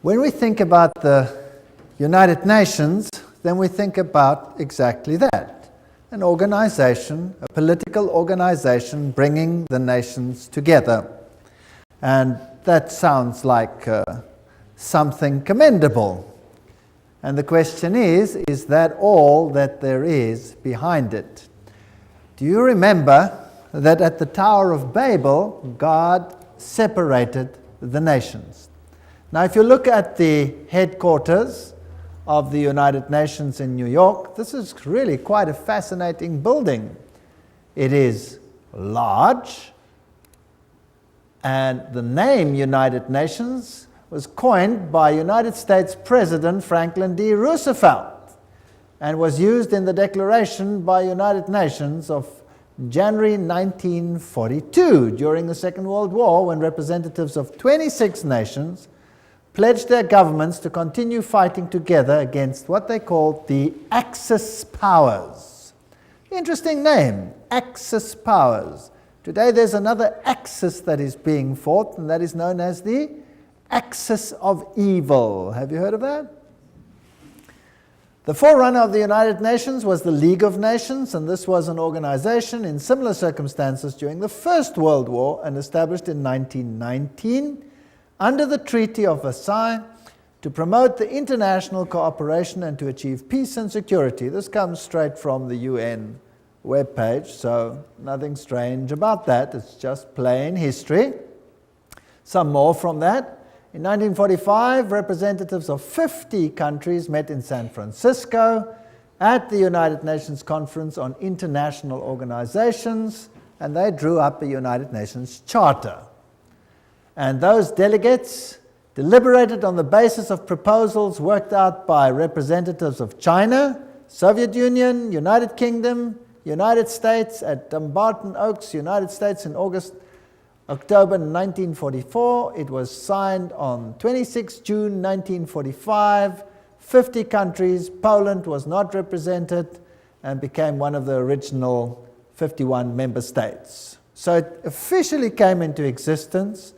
When we think about the United Nations, then we think about exactly that. An organization, a political organization bringing the nations together. And that sounds like something commendable. And the question is that all that there is behind it? Do you remember that at the Tower of Babel, God separated the nations? Now, if you look at the headquarters of the United Nations in New York, this is really quite a fascinating building. It is large, and the name United Nations was coined by United States President Franklin D. Roosevelt and was used in the Declaration by United Nations of January 1942 during the Second World War, when representatives of 26 nations pledged their governments to continue fighting together against what they called the Axis powers. Interesting name, Axis powers. Today there's another axis that is being fought, and that is known as the Axis of Evil. Have you heard of that? The forerunner of the United Nations was the League of Nations, and this was an organization in similar circumstances during the First World War and established in 1919 under the Treaty of Versailles to promote the international cooperation and to achieve peace and security. This comes straight from the UN webpage, so nothing strange about that. It's just plain history. Some more from that. In 1945, representatives of 50 countries met in San Francisco at the United Nations Conference on International Organizations, and they drew up a United Nations Charter. And those delegates deliberated on the basis of proposals worked out by representatives of China, Soviet Union, United Kingdom, United States at Dumbarton Oaks, United States in October 1944. It was signed on 26 June 1945. 50 countries. Poland was not represented and became one of the original 51 member states. So it officially came into existence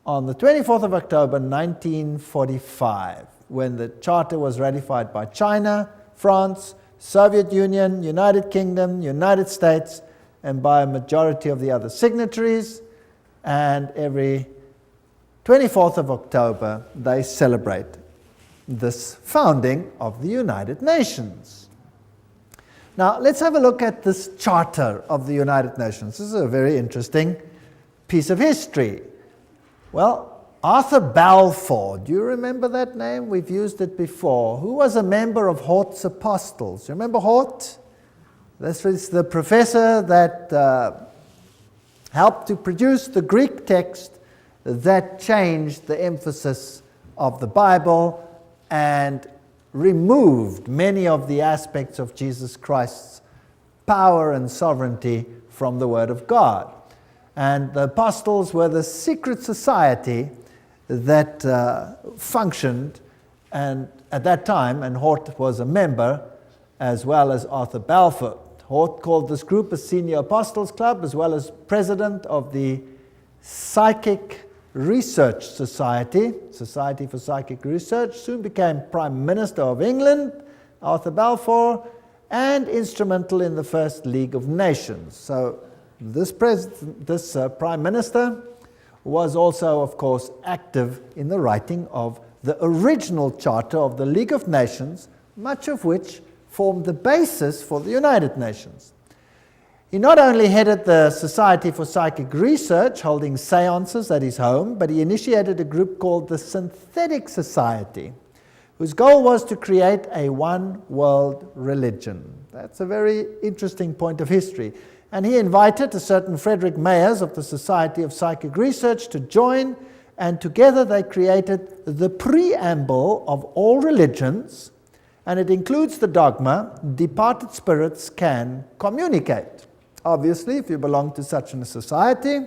on the 24th of October 1945, when the Charter was ratified by China, France, Soviet Union, United Kingdom, United States, and by a majority of the other signatories. And every 24th of October, they celebrate this founding of the United Nations. Now, let's have a look at this Charter of the United Nations. This is a very interesting piece of history. Well, Arthur Balfour, do you remember that name? We've used it before. Who was a member of Hort's Apostles? You remember Hort? This was the professor that helped to produce the Greek text that changed the emphasis of the Bible and removed many of the aspects of Jesus Christ's power and sovereignty from the Word of God. And the apostles were the secret society that functioned and at that time, and Hort was a member, as well as Arthur Balfour. Hort called this group a Senior Apostles Club, as well as president of the Psychic Research Society, Society for Psychic Research, soon became Prime Minister of England, Arthur Balfour, and instrumental in the First League of Nations. So this Prime Minister was also, of course, active in the writing of the original Charter of the League of Nations, much of which formed the basis for the United Nations. He not only headed the Society for Psychic Research, holding seances at his home, but he initiated a group called the Synthetic Society, whose goal was to create a one-world religion. That's a very interesting point of history. And he invited a certain Frederick Mayers of the Society of Psychic Research to join, and together they created the preamble of all religions, and it includes the dogma, departed spirits can communicate. Obviously, if you belong to such a society,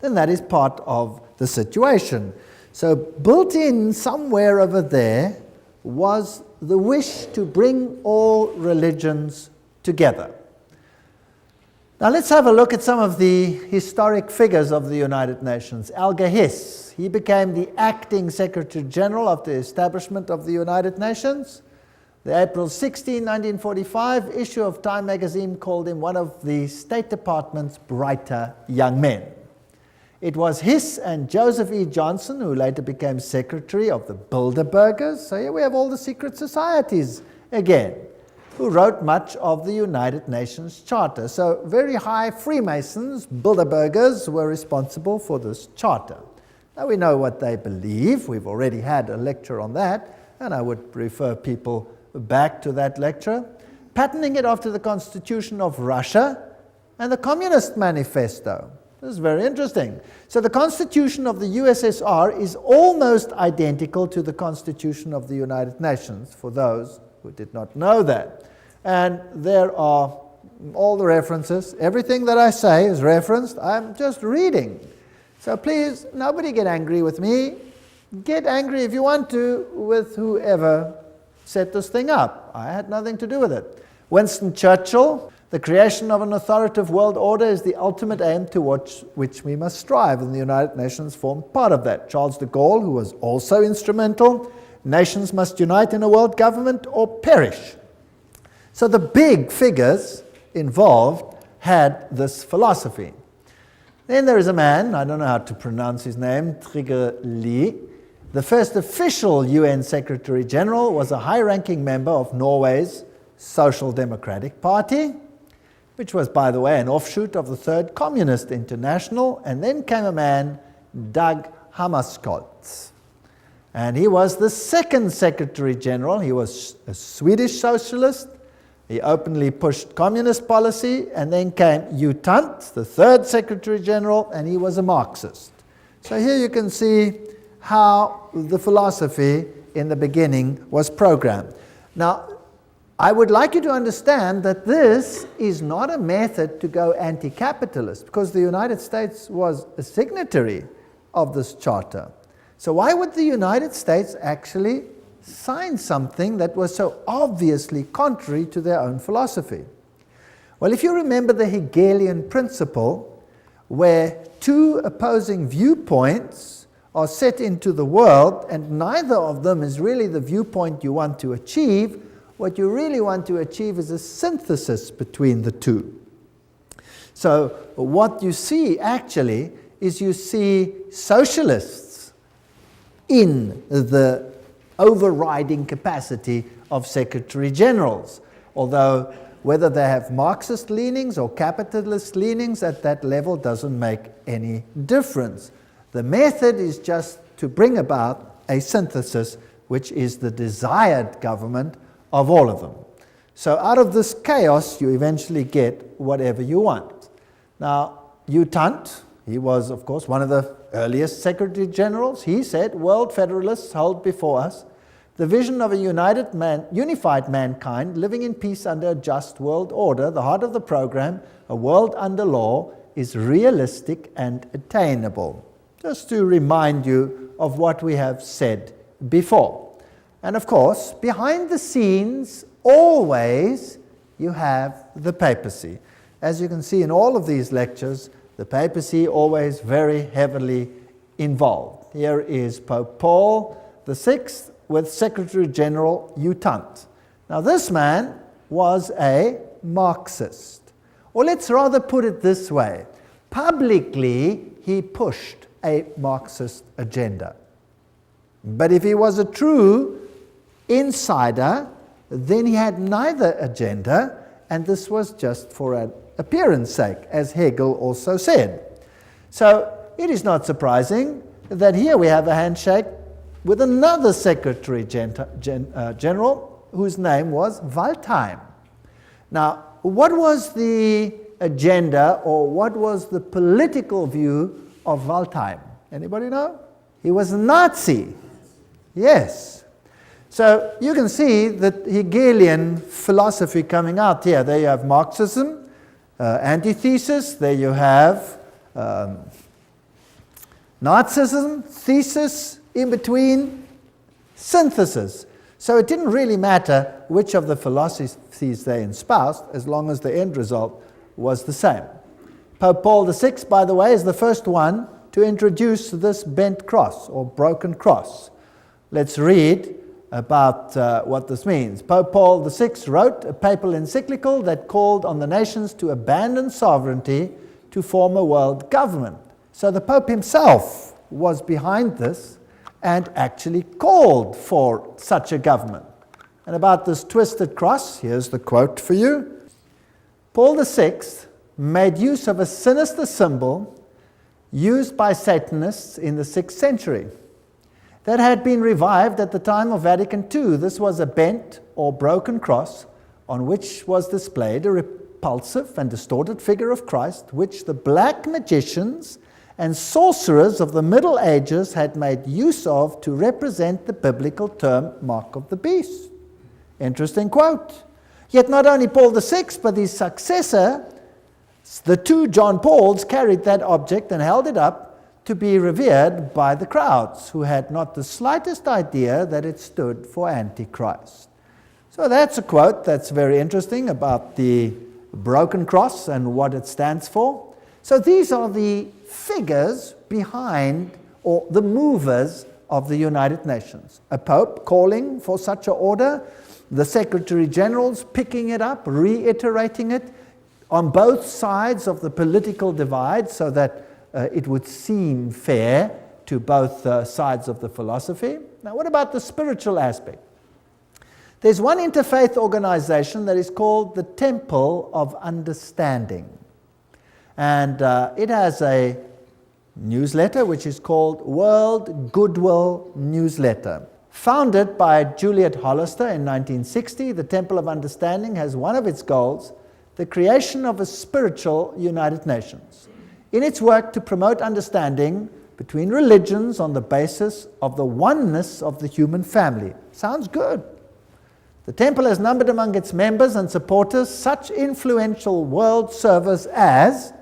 then that is part of the situation. So built in somewhere over there was the wish to bring all religions together. Now let's have a look at some of the historic figures of the United Nations. Alger Hiss, he became the acting Secretary General of the establishment of the United Nations. The April 16, 1945 issue of Time magazine called him one of the State Department's brighter young men. It was Hiss and Joseph E. Johnson who later became Secretary of the Bilderbergers. So here we have all the secret societies again, who wrote much of the United Nations Charter. So very high Freemasons, Bilderbergers, were responsible for this charter. Now we know what they believe. We've already had a lecture on that, and I would refer people back to that lecture. Patterning it after the Constitution of Russia and the Communist Manifesto. This is very interesting. So the Constitution of the USSR is almost identical to the Constitution of the United Nations, for those who did not know that. And there are all the references. Everything that I say is referenced. I'm just reading. So please, nobody get angry with me. Get angry if you want to with whoever set this thing up. I had nothing to do with it. Winston Churchill, the creation of an authoritative world order is the ultimate aim towards which we must strive, and the United Nations formed part of that. Charles de Gaulle, who was also instrumental, nations must unite in a world government or perish. So the big figures involved had this philosophy. Then there is a man, I don't know how to pronounce his name, Trygve Lie. The first official UN Secretary General was a high-ranking member of Norway's Social Democratic Party, which was, by the way, an offshoot of the Third Communist International. And then came a man, Dag Hammarskjöld. And he was the second Secretary General. He was a Swedish socialist. He openly pushed communist policy. And then came U Thant, the third Secretary General, and he was a Marxist. So here you can see how the philosophy in the beginning was programmed. Now, I would like you to understand that this is not a method to go anti-capitalist, because the United States was a signatory of this charter. So why would the United States actually sign something that was so obviously contrary to their own philosophy? Well, if you remember the Hegelian principle, where two opposing viewpoints are set into the world, and neither of them is really the viewpoint you want to achieve, what you really want to achieve is a synthesis between the two. So what you see actually is you see socialists in the overriding capacity of Secretary Generals, although whether they have Marxist leanings or capitalist leanings at that level doesn't make any difference. The method is just to bring about a synthesis, which is the desired government of all of them. So out of this chaos, you eventually get whatever you want. Now, U Thant, he was, of course, one of the earliest Secretary Generals. He said, "World Federalists hold before us the vision of a unified mankind living in peace under a just world order. The heart of the program, a world under law, is realistic and attainable." Just to remind you of what we have said before. And of course, behind the scenes, always you have the papacy. As you can see in all of these lectures, the papacy always very heavily involved. Here is Pope Paul VI with Secretary General U Thant. Now this man was a Marxist. Or let's rather put it this way. Publicly, he pushed a Marxist agenda. But if he was a true insider, then he had neither agenda, and this was just for an appearance sake, as Hegel also said. So it is not surprising that here we have a handshake with another Secretary General whose name was Waldheim. Now, what was the agenda, or what was the political view of Waldheim? Anybody know? He was a Nazi. Yes. So you can see the Hegelian philosophy coming out here. There you have Marxism, antithesis. There you have Nazism, thesis, in between, synthesis. So it didn't really matter which of the philosophies they espoused, as long as the end result was the same. Pope Paul VI, by the way, is the first one to introduce this bent cross or broken cross. Let's read about what this means. Pope Paul VI wrote a papal encyclical that called on the nations to abandon sovereignty to form a world government. So the Pope himself was behind this and actually called for such a government. And about this twisted cross, here's the quote for you. Paul VI made use of a sinister symbol used by Satanists in the 6th century that had been revived at the time of Vatican II. This was a bent or broken cross on which was displayed a repulsive and distorted figure of Christ, which the black magicians and sorcerers of the Middle Ages had made use of to represent the biblical term mark of the beast. Interesting quote. Yet not only Paul VI, but his successor, the two John Pauls, carried that object and held it up to be revered by the crowds, who had not the slightest idea that it stood for Antichrist. So that's a quote that's very interesting about the broken cross and what it stands for. So these are the figures behind, or the movers of the United Nations. A pope calling for such an order, the Secretary Generals picking it up, reiterating it on both sides of the political divide so that it would seem fair to both sides of the philosophy. Now, what about the spiritual aspect? There's one interfaith organization that is called the Temple of Understanding. And it has a newsletter which is called World Goodwill Newsletter. Founded by Juliet Hollister in 1960, the Temple of Understanding has one of its goals the creation of a spiritual United Nations. In its work to promote understanding between religions on the basis of the oneness of the human family. Sounds good. The temple has numbered among its members and supporters such influential world servers as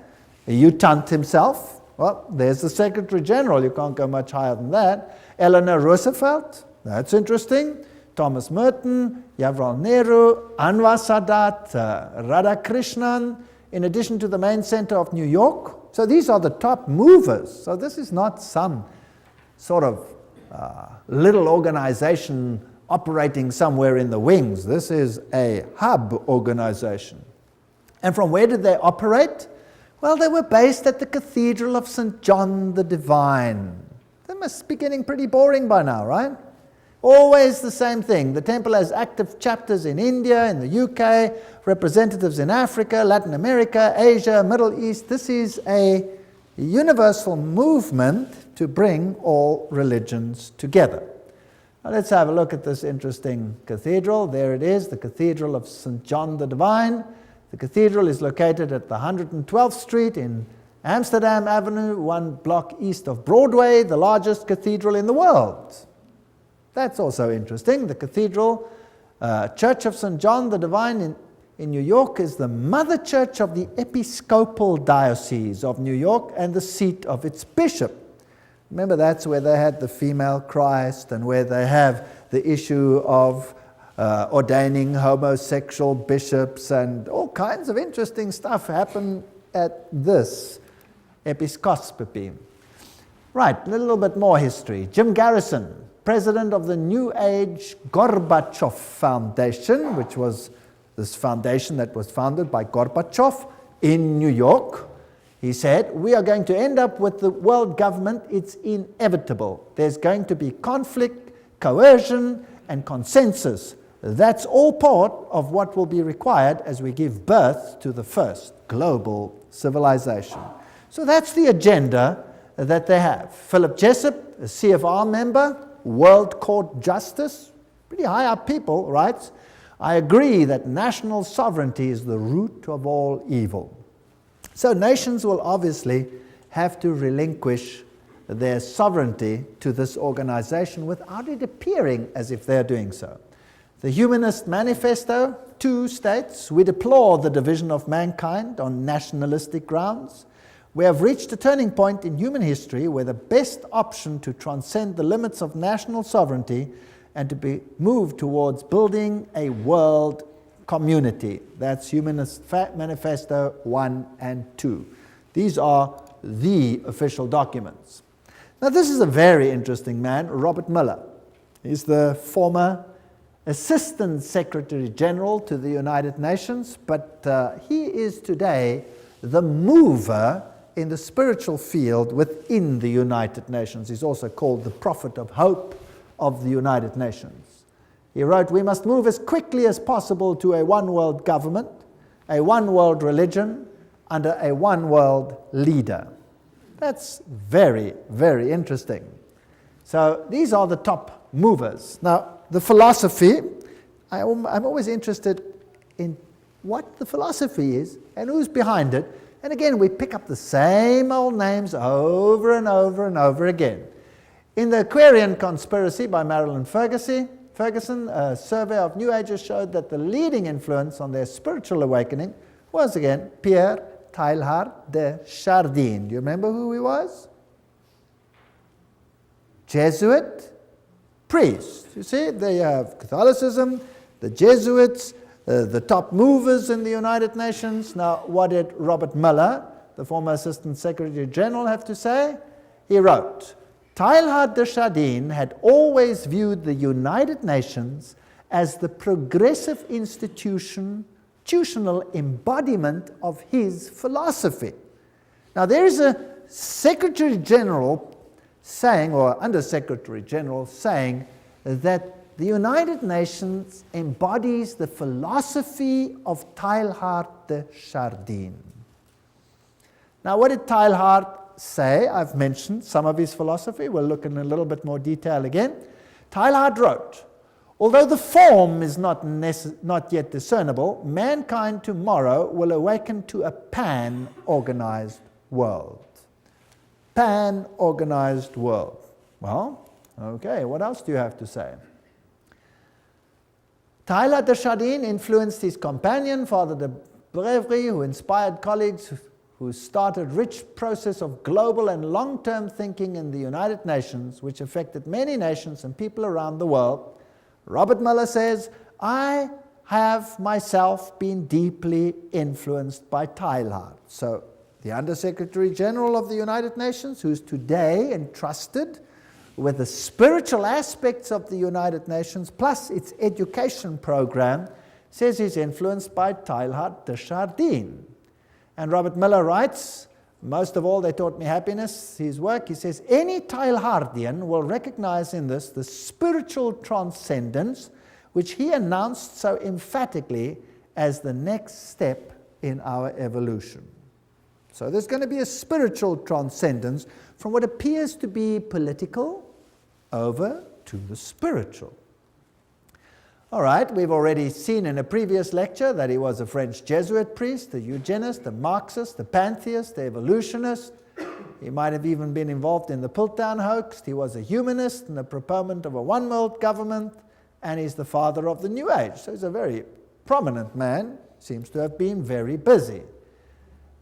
U Thant himself. Well, there's the Secretary General. You can't go much higher than that. Eleanor Roosevelt. That's interesting. Thomas Merton, Jawaharlal Nehru, Anwar Sadat, Radhakrishnan, in addition to the main center of New York. So these are the top movers. So this is not some sort of little organization operating somewhere in the wings. This is a hub organization. And from where did they operate? Well, they were based at the Cathedral of St. John the Divine. That must be getting pretty boring by now, right? Always the same thing. The temple has active chapters in India, in the UK, representatives in Africa, Latin America, Asia, Middle East. This is a universal movement to bring all religions together. Now let's have a look at this interesting cathedral. There it is, the Cathedral of St. John the Divine. The cathedral is located at the 112th Street in Amsterdam Avenue, 1 block east of Broadway, the largest cathedral in the world. That's also interesting. The Cathedral Church of St. John the Divine in New York is the mother church of the Episcopal Diocese of New York and the seat of its bishop. Remember, that's where they had the female Christ and where they have the issue of ordaining homosexual bishops, and all kinds of interesting stuff happen at this episcopacy. Right, a little bit more history. Jim Garrison, president of the New Age Gorbachev Foundation, which was this foundation that was founded by Gorbachev in New York. He said, we are going to end up with the world government. It's inevitable. There's going to be conflict, coercion, and consensus. That's all part of what will be required as we give birth to the first global civilization. So that's the agenda that they have. Philip Jessup, a CFR member, World Court Justice, pretty high up people, writes, I agree that national sovereignty is the root of all evil. So nations will obviously have to relinquish their sovereignty to this organization without it appearing as if they're doing so. The Humanist Manifesto 2 states, we deplore the division of mankind on nationalistic grounds. We have reached a turning point in human history where the best option to transcend the limits of national sovereignty and to be moved towards building a world community. That's Humanist Manifesto 1 and 2. These are the official documents. Now this is a very interesting man, Robert Mueller. He's the former Assistant Secretary General to the United Nations, but he is today the mover in the spiritual field within the United Nations. He's also called the prophet of hope of the United Nations. He wrote, "We must move as quickly as possible to a one-world government, a one-world religion, under a one-world leader." That's very, very interesting. So these are the top movers. Now, the philosophy, I'm always interested in what the philosophy is and who's behind it. And again, we pick up the same old names over and over and over again. In the Aquarian Conspiracy by Marilyn Ferguson, a survey of New Agers showed that the leading influence on their spiritual awakening was, again, Pierre Teilhard de Chardin. Do you remember who he was? Jesuit priest. You see, they have Catholicism, the Jesuits, the top movers in the United Nations. Now, what did Robert Mueller, the former Assistant Secretary General, have to say? He wrote, "Teilhard de Chardin had always viewed the United Nations as the progressive institutional embodiment of his philosophy." Now, there is a Secretary General saying, or Under Secretary General saying, that the United Nations embodies the philosophy of Teilhard de Chardin. Now, what did Teilhard say? I've mentioned some of his philosophy. We'll look in a little bit more detail again. Teilhard wrote, "Although the form is not yet discernible, mankind tomorrow will awaken to a pan-organized world." Pan-organized world. Well, okay, what else do you have to say? Teilhard de Chardin influenced his companion, Father de Brévry, who inspired colleagues who started rich process of global and long-term thinking in the United Nations, which affected many nations and people around the world. Robert Mueller says, "I have myself been deeply influenced by Teilhard." So the Under-Secretary General of the United Nations, who's today entrusted with the spiritual aspects of the United Nations, plus its education program, says he's influenced by Teilhard de Chardin. And Robert Mueller writes, "Most of all, they taught me happiness." His work, he says, "Any Teilhardian will recognize in this the spiritual transcendence which he announced so emphatically as the next step in our evolution." So there's going to be a spiritual transcendence from what appears to be political over to the spiritual. All right, we've already seen in a previous lecture that he was a French Jesuit priest, a eugenist, a Marxist, a pantheist, a evolutionist. He might have even been involved in the Piltdown hoax. He was a humanist and a proponent of a one-world government, and he's the father of the New Age. So he's a very prominent man, seems to have been very busy.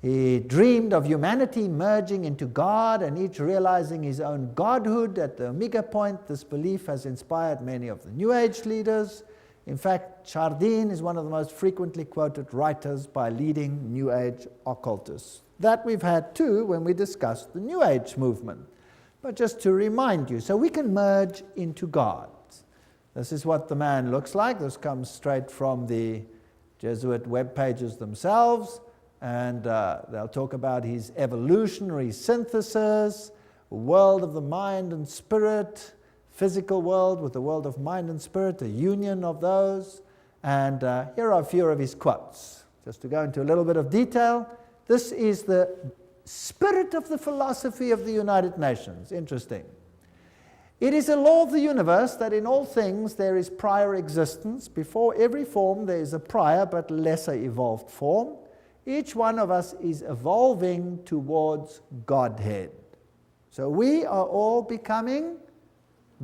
He dreamed of humanity merging into God and each realizing his own godhood at the Omega point. This belief has inspired many of the New Age leaders. In fact, Chardin is one of the most frequently quoted writers by leading New Age occultists. That we've had too when we discussed the New Age movement. But just to remind you, so we can merge into God. This is what the man looks like. This comes straight from the Jesuit web pages themselves. And they'll talk about his evolutionary synthesis, world of the mind and spirit, physical world with the world of mind and spirit, a union of those. And here are a few of his quotes. Just to go into a little bit of detail, this is the spirit of the philosophy of the United Nations. Interesting. "It is a law of the universe that in all things there is prior existence. Before every form there is a prior but lesser evolved form. Each one of us is evolving towards Godhead." So we are all becoming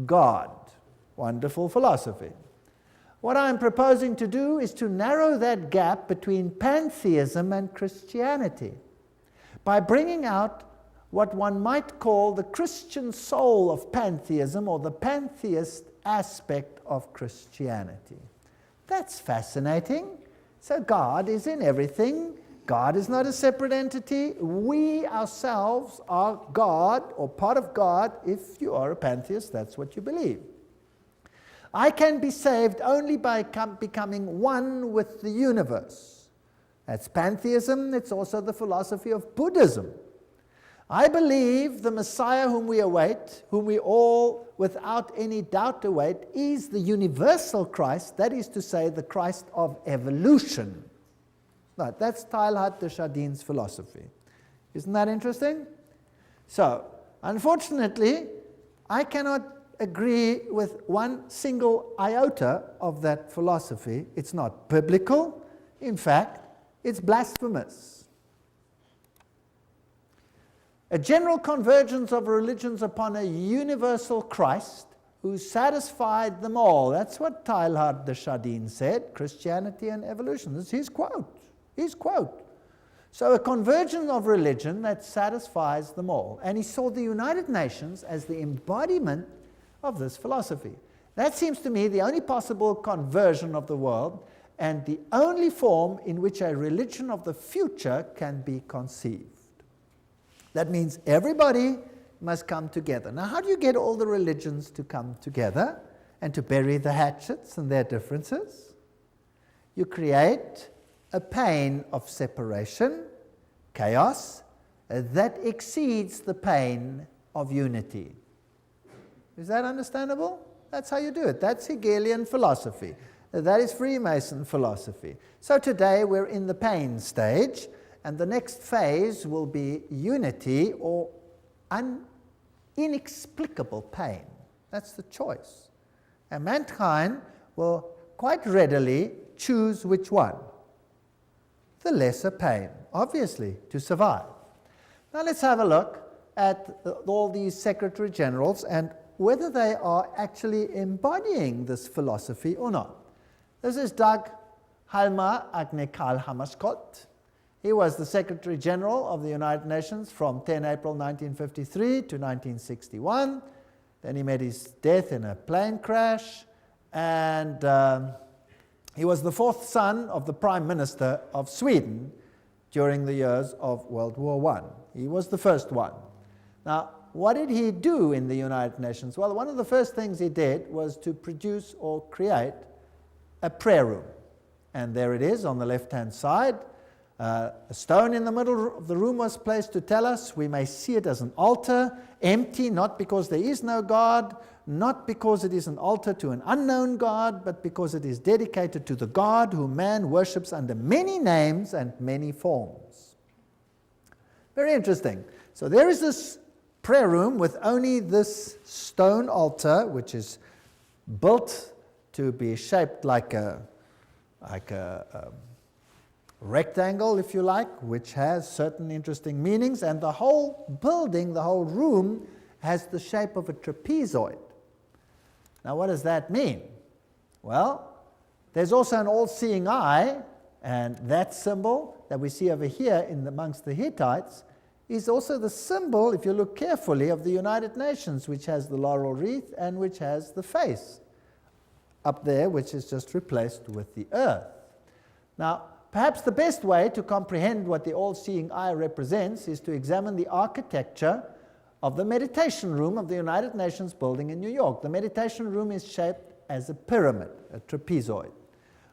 God. Wonderful philosophy. What I'm proposing to do is to narrow that gap between pantheism and Christianity by bringing out what one might call the Christian soul of pantheism, or the pantheist aspect of Christianity. That's fascinating. So God is in everything. God is not a separate entity. We ourselves are God, or part of God. If you are a pantheist, that's what you believe. I can be saved only by becoming one with the universe. That's pantheism. It's also the philosophy of Buddhism. I believe the Messiah whom we await, whom we all without any doubt await, is the universal Christ, that is to say, the Christ of evolution. Right, that's Teilhard de Chardin's philosophy. Isn't that interesting? So, unfortunately, I cannot agree with one single iota of that philosophy. It's not biblical. In fact, it's blasphemous. A general convergence of religions upon a universal Christ who satisfied them all. That's what Teilhard de Chardin said, Christianity and evolution. This is his quote. His quote. So a convergence of religion that satisfies them all. And he saw the United Nations as the embodiment of this philosophy. That seems to me the only possible conversion of the world and the only form in which a religion of the future can be conceived. That means everybody must come together. Now, how do you get all the religions to come together and to bury the hatchets and their differences? You create a pain of separation, chaos, that exceeds the pain of unity. Is that understandable? That's how you do it. That's Hegelian philosophy. That is Freemason philosophy. So today we're in the pain stage, and the next phase will be unity or inexplicable pain. That's the choice. And mankind will quite readily choose which one? The lesser pain, obviously, to survive. Now let's have a look at all these secretary generals and whether they are actually embodying this philosophy or not. This is Dag Hjalmar Agne Hammarskjöld. He was the Secretary General of the United Nations from 10 April 1953 to 1961. Then he met his death in a plane crash, and he was the fourth son of the Prime Minister of Sweden during the years of World War I. He was the first one. Now, what did he do in the United Nations? Well, one of the first things he did was to produce or create a prayer room. And there it is on the left-hand side. A stone in the middle of the room was placed to tell us we may see it as an altar, empty, not because there is no God, not because it is an altar to an unknown God, but because it is dedicated to the God whom man worships under many names and many forms. Very interesting. So there is this prayer room with only this stone altar, which is built to be shaped like a rectangle, if you like, which has certain interesting meanings, and the whole building, the whole room, has the shape of a trapezoid. Now, what does that mean? Well, there's also an all-seeing eye, and that symbol that we see over here amongst the Hittites is also the symbol, if you look carefully, of the United Nations, which has the laurel wreath and which has the face up there, which is just replaced with the earth. Now, perhaps the best way to comprehend what the all-seeing eye represents is to examine the architecture of the meditation room of the United Nations building in New York. The meditation room is shaped as a pyramid, a trapezoid.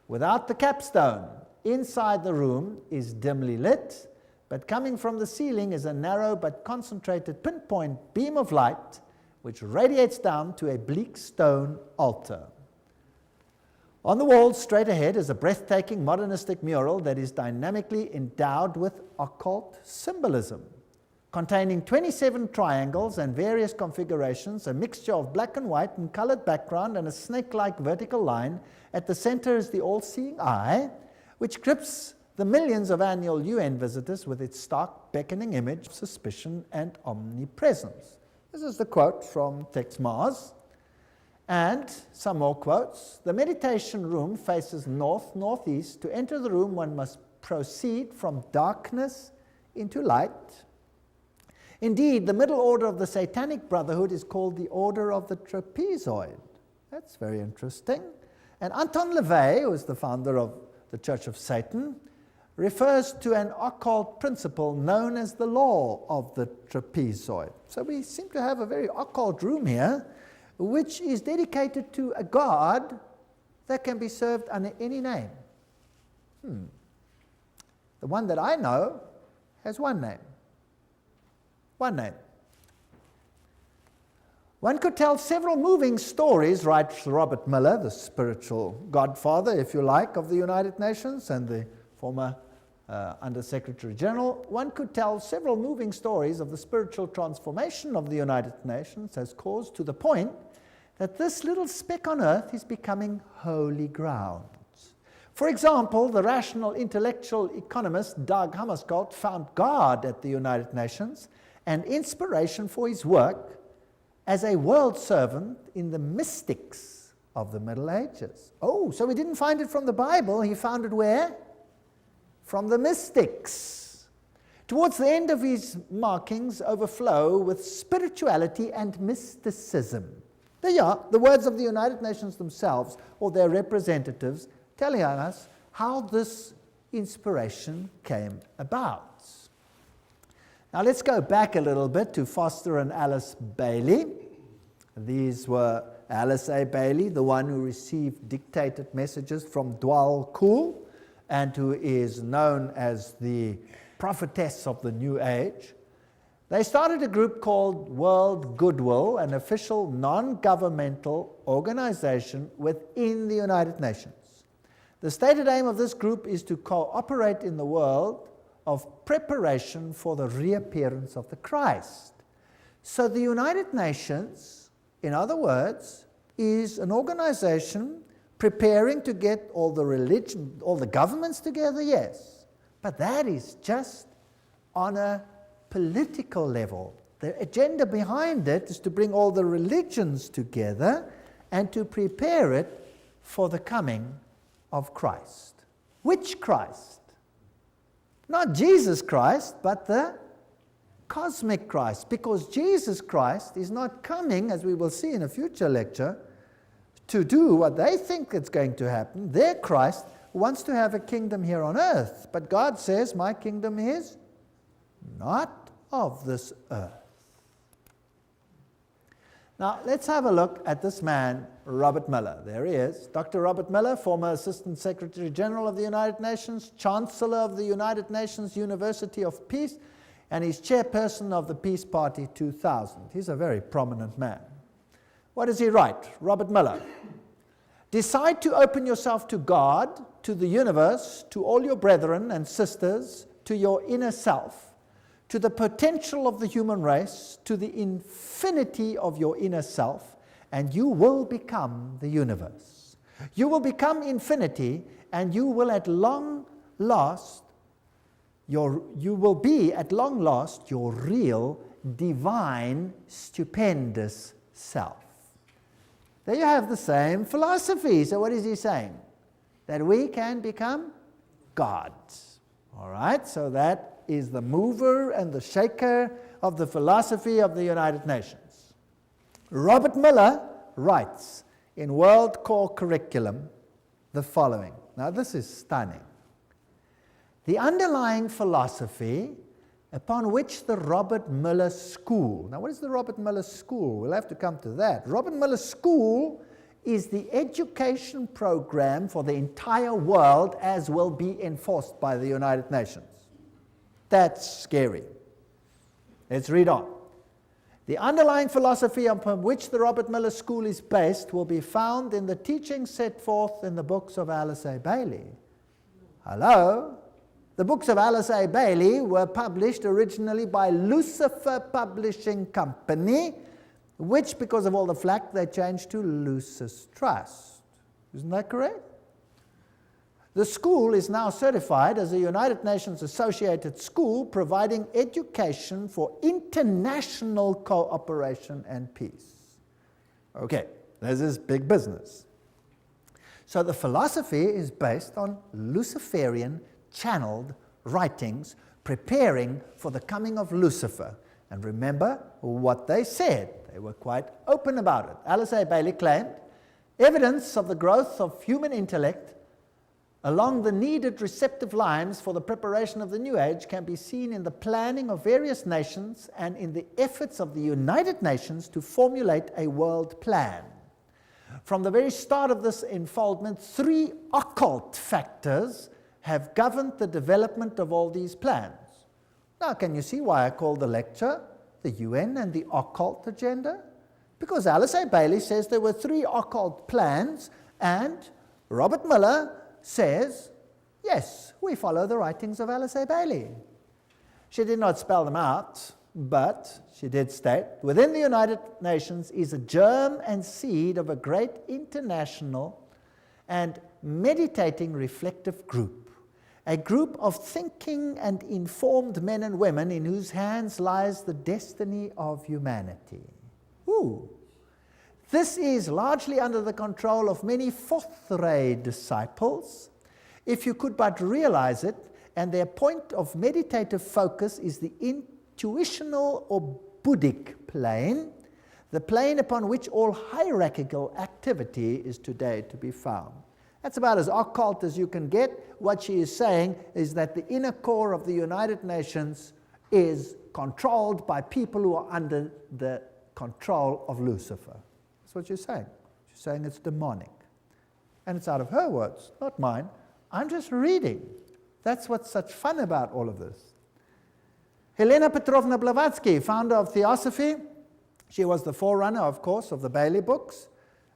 Without the capstone, inside the room is dimly lit, but coming from the ceiling is a narrow but concentrated pinpoint beam of light which radiates down to a bleak stone altar. On the wall straight ahead is a breathtaking modernistic mural that is dynamically endowed with occult symbolism, containing 27 triangles and various configurations, a mixture of black and white and colored background and a snake-like vertical line. At the center is the all-seeing eye, which grips the millions of annual UN visitors with its stark beckoning image of suspicion and omnipresence. This is the quote from Tex Mars. And some more quotes. The meditation room faces north-northeast. To enter the room, one must proceed from darkness into light. Indeed, the middle order of the Satanic Brotherhood is called the Order of the Trapezoid. That's very interesting. And Anton LaVey, who is the founder of the Church of Satan, refers to an occult principle known as the law of the trapezoid. So we seem to have a very occult room here, which is dedicated to a god that can be served under any name. The one that I know has one name. One name. One could tell several moving stories, writes Robert Miller, the spiritual godfather, if you like, of the United Nations and the former Under-Secretary General. One could tell several moving stories of the spiritual transformation of the United Nations has caused, to the point that this little speck on earth is becoming holy ground. For example, the rational intellectual economist Dag Hammarskjöld found God at the United Nations and inspiration for his work as a world servant in the mystics of the Middle Ages. Oh, so he didn't find it from the Bible, he found it where? From the mystics. Towards the end of his markings overflow with spirituality and mysticism. There you are, the words of the United Nations themselves, or their representatives, telling us how this inspiration came about. Now let's go back a little bit to Foster and Alice Bailey. These were Alice A. Bailey, the one who received dictated messages from Dwal Kul and who is known as the prophetess of the New Age. They started a group called World Goodwill, an official non-governmental organization within the United Nations. The stated aim of this group is to cooperate in the world of preparation for the reappearance of the Christ. So the United Nations, in other words, is an organization preparing to get all the governments together, yes. But that is just on a political level. The agenda behind it is to bring all the religions together and to prepare it for the coming of Christ. Which Christ? Not Jesus Christ, but the cosmic Christ, because Jesus Christ is not coming, as we will see in a future lecture, to do what they think is going to happen. Their Christ wants to have a kingdom here on earth, but God says, my kingdom is not of this earth. Now, let's have a look at this man, Robert Miller. There he is, Dr. Robert Miller, former Assistant Secretary General of the United Nations, Chancellor of the United Nations University of Peace, and he's chairperson of the Peace Party 2000. He's a very prominent man. What does he write? Robert Miller. Decide to open yourself to God, to the universe, to all your brethren and sisters, to your inner self, to the potential of the human race, to the infinity of your inner self, and you will become the universe. You will become infinity, and you will at long last, you will be at long last your real, divine, stupendous self. There you have the same philosophy. So what is he saying? That we can become gods. All right, so that is the mover and the shaker of the philosophy of the United Nations. Robert Miller writes in World Core Curriculum the following. Now this is stunning. The underlying philosophy upon which the Robert Miller School, now what is the Robert Miller School? We'll have to come to that. Robert Miller School is the education program for the entire world as will be enforced by the United Nations. That's scary. Let's read on. The underlying philosophy upon which the Robert Miller School is based will be found in the teachings set forth in the books of Alice A. Bailey. Hello? The books of Alice A. Bailey were published originally by Lucifer Publishing Company, which, because of all the flack, they changed to Lucis Trust. Isn't that correct? The school is now certified as a United Nations associated school providing education for international cooperation and peace. Okay, this is big business. So the philosophy is based on Luciferian channeled writings preparing for the coming of Lucifer. And remember what they said. They were quite open about it. Alice A. Bailey claimed evidence of the growth of human intellect along the needed receptive lines for the preparation of the New Age can be seen in the planning of various nations and in the efforts of the United Nations to formulate a world plan. From the very start of this unfoldment, 3 occult factors have governed the development of all these plans. Now, can you see why I call the lecture the UN and the occult agenda? Because Alice A. Bailey says there were 3 occult plans, and Robert Miller says, yes, we follow the writings of Alice A. Bailey. She did not spell them out, but she did state, within the United Nations is a germ and seed of a great international and meditating reflective group, a group of thinking and informed men and women in whose hands lies the destiny of humanity. Ooh. This is largely under the control of many fourth-ray disciples, if you could but realize it, and their point of meditative focus is the intuitional or Buddhic plane, the plane upon which all hierarchical activity is today to be found. That's about as occult as you can get. What she is saying is that the inner core of the United Nations is controlled by people who are under the control of Lucifer. That's what she's saying. She's saying it's demonic. And it's out of her words, not mine. I'm just reading. That's what's such fun about all of this. Helena Petrovna Blavatsky, founder of Theosophy. She was the forerunner, of course, of the Bailey books.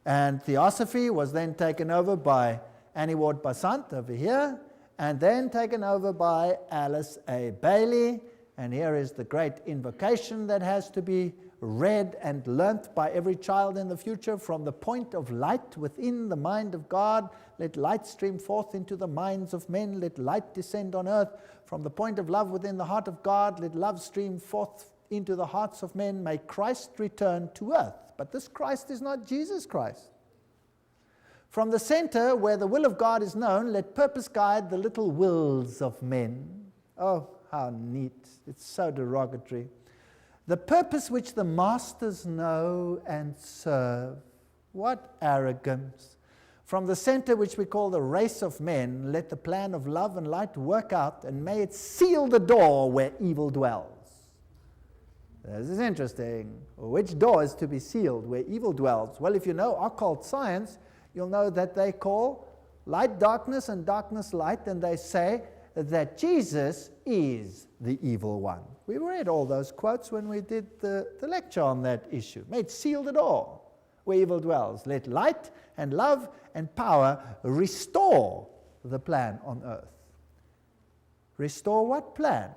And Theosophy was then taken over by Annie Ward Basant over here, and then taken over by Alice A. Bailey. And here is the great invocation that has to be read and learnt by every child in the future. From the point of light within the mind of God, let light stream forth into the minds of men, let light descend on earth. From the point of love within the heart of God, let love stream forth into the hearts of men. May Christ return to earth. But this Christ is not Jesus Christ. From the center where the will of God is known, let purpose guide the little wills of men. Oh, how neat. It's so derogatory. The purpose which the masters know and serve. What arrogance. From the center which we call the race of men, let the plan of love and light work out, and may it seal the door where evil dwells. This is interesting. Which door is to be sealed where evil dwells? Well, if you know occult science, you'll know that they call light darkness and darkness light, and they say that Jesus is the evil one. We read all those quotes when we did the lecture on that issue. May it seal the door where evil dwells. Let light and love and power restore the plan on earth. Restore what plan?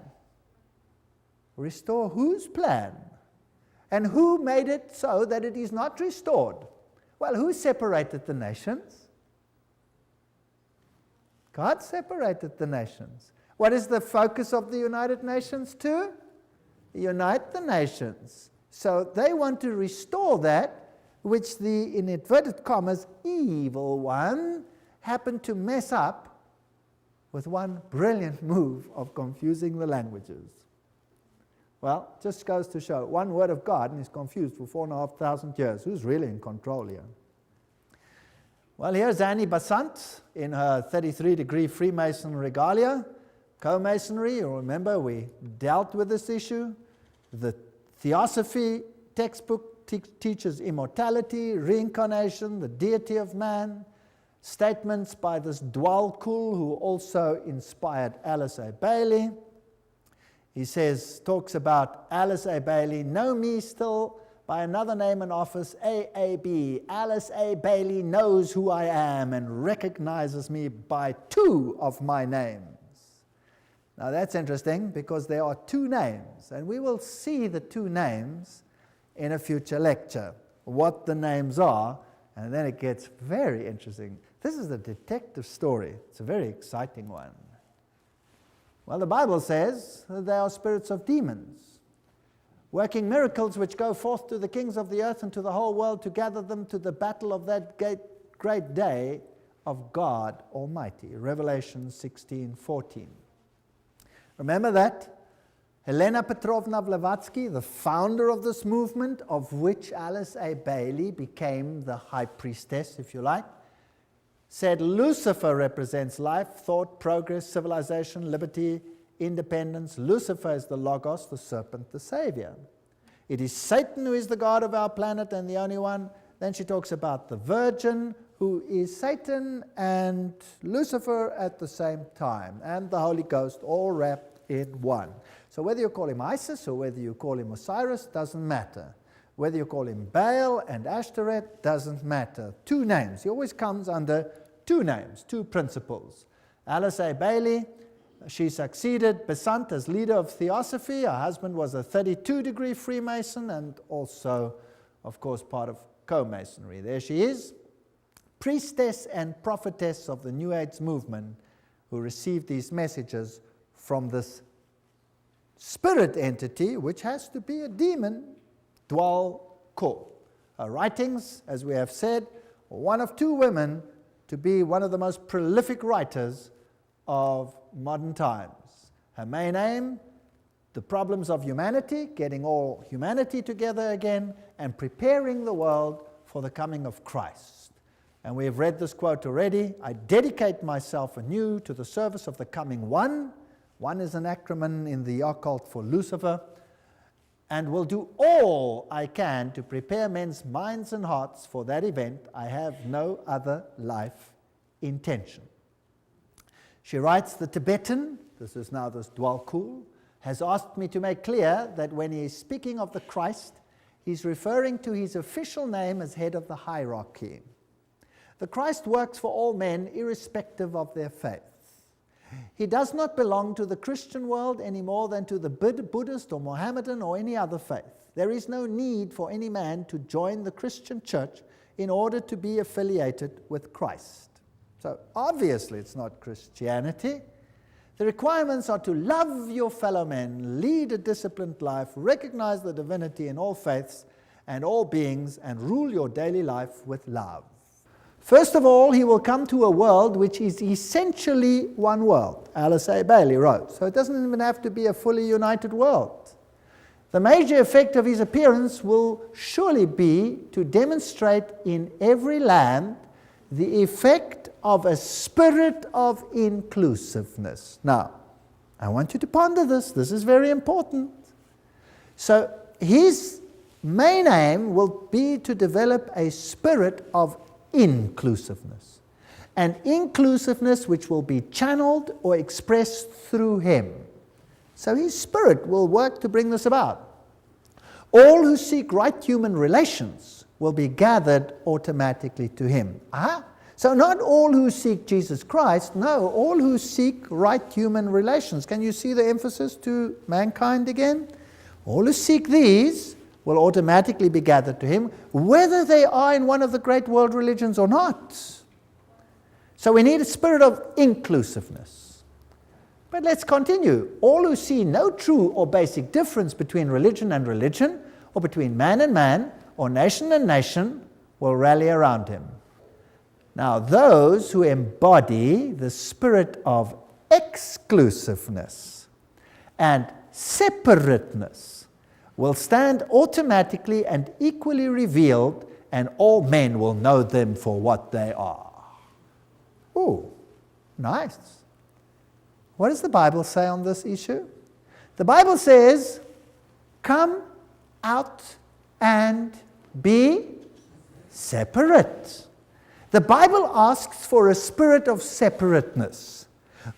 Restore whose plan? And who made it so that it is not restored? Well, who separated the nations? God separated the nations. What is the focus of the United Nations to? Unite the nations. So they want to restore that which the, in inverted commas, evil one happened to mess up with one brilliant move of confusing the languages. Well, just goes to show, one word of God and is confused for 4,500 years. Who's really in control here? Well, here's Annie Basant in her 33-degree Freemason regalia. Co-Masonry, you'll remember we dealt with this issue. The Theosophy textbook teaches immortality, reincarnation, the deity of man. Statements by this Dwalkul, who also inspired Alice A. Bailey. He talks about Alice A. Bailey, know me still by another name and office, AAB. Alice A. Bailey knows who I am and recognizes me by 2 of my names. Now that's interesting because there are 2 names, and we will see the 2 names in a future lecture, what the names are, and then it gets very interesting. This is a detective story. It's a very exciting one. Well, the Bible says that they are spirits of demons, working miracles which go forth to the kings of the earth and to the whole world to gather them to the battle of that great day of God Almighty. Revelation 16:14. Remember that? Helena Petrovna Blavatsky, the founder of this movement, of which Alice A. Bailey became the high priestess, if you like, said Lucifer represents life, thought, progress, civilization, liberty, independence. Lucifer is the Logos, the serpent, the Savior. It is Satan who is the God of our planet and the only one. Then she talks about the Virgin, who is Satan and Lucifer at the same time, and the Holy Ghost, all wrapped in one. So whether you call him Isis or whether you call him Osiris, doesn't matter. Whether you call him Baal and Ashtoreth, doesn't matter. Two names. He always comes under two names, two principles. Alice A. Bailey, she succeeded Besant as leader of Theosophy. Her husband was a 32-degree Freemason and also, of course, part of co-Masonry. There she is, priestess and prophetess of the New Age movement, who received these messages from this spirit entity, which has to be a demon, Dwal Kor. Her writings, as we have said, are one of two women to be one of the most prolific writers of modern times. Her main aim, the problems of humanity, getting all humanity together again, and preparing the world for the coming of Christ. And we have read this quote already. I dedicate myself anew to the service of the coming One. One is an acronym in the occult for Lucifer. And will do all I can to prepare men's minds and hearts for that event. I have no other life intention. She writes, the Tibetan, this is now this Dwal Kor, has asked me to make clear that when he is speaking of the Christ, he's referring to his official name as head of the hierarchy. The Christ works for all men irrespective of their faith. He does not belong to the Christian world any more than to the Buddhist or Mohammedan or any other faith. There is no need for any man to join the Christian church in order to be affiliated with Christ. So obviously it's not Christianity. The requirements are to love your fellow men, lead a disciplined life, recognize the divinity in all faiths and all beings, and rule your daily life with love. First of all, he will come to a world which is essentially one world, Alice A. Bailey wrote. So it doesn't even have to be a fully united world. The major effect of his appearance will surely be to demonstrate in every land the effect of a spirit of inclusiveness. Now, I want you to ponder this. This is very important. So his main aim will be to develop a spirit of inclusiveness. An inclusiveness which will be channeled or expressed through him. So his spirit will work to bring this about. All who seek right human relations will be gathered automatically to him. So not all who seek Jesus Christ, no, all who seek right human relations. Can you see the emphasis to mankind again? All who seek these will automatically be gathered to him, whether they are in one of the great world religions or not. So we need a spirit of inclusiveness. But let's continue. All who see no true or basic difference between religion and religion, or between man and man, or nation and nation, will rally around him. Now, those who embody the spirit of exclusiveness and separateness will stand automatically and equally revealed, and all men will know them for what they are. Oh, nice. What does the Bible say on this issue? The Bible says, come out and be separate. The Bible asks for a spirit of separateness.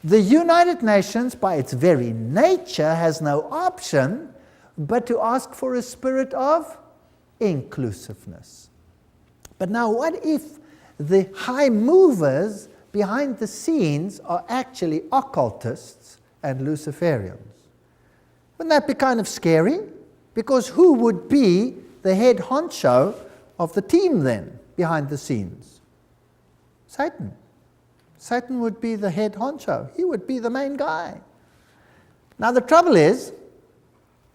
The United Nations, by its very nature, has no option but to ask for a spirit of inclusiveness. But now, what if the high movers behind the scenes are actually occultists and Luciferians? Wouldn't that be kind of scary? Because who would be the head honcho of the team then, behind the scenes? Satan. Satan would be the head honcho. He would be the main guy. Now the trouble is,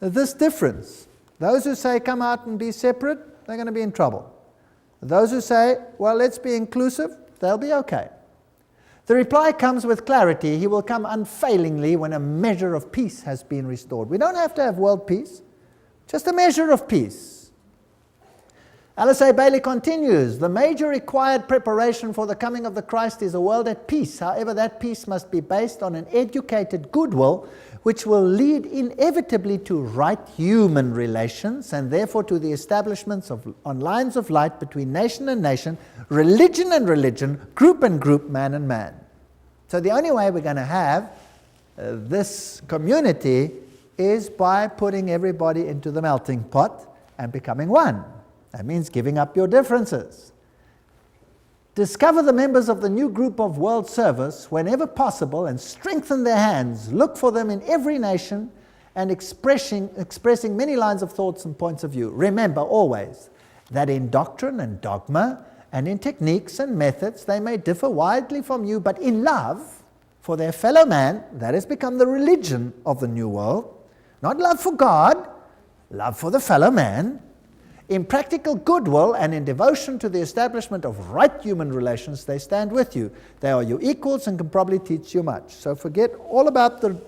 this difference. Those who say, come out and be separate, they're going to be in trouble. Those who say, well, let's be inclusive, they'll be okay. The reply comes with clarity. He will come unfailingly when a measure of peace has been restored. We don't have to have world peace, just a measure of peace. Alice A. Bailey continues, the major required preparation for the coming of the Christ is a world at peace. However, that peace must be based on an educated goodwill, which will lead inevitably to right human relations, and therefore to the establishments on lines of light between nation and nation, religion and religion, group and group, man and man. So the only way we're going to have this community is by putting everybody into the melting pot and becoming one. That means giving up your differences. Discover the members of the new group of world service whenever possible and strengthen their hands. Look for them in every nation and expressing many lines of thoughts and points of view. Remember always that in doctrine and dogma and in techniques and methods they may differ widely from you, but in love for their fellow man, that has become the religion of the new world. Not love for God, love for the fellow man. In practical goodwill and in devotion to the establishment of right human relations, they stand with you. They are your equals and can probably teach you much. So forget all about the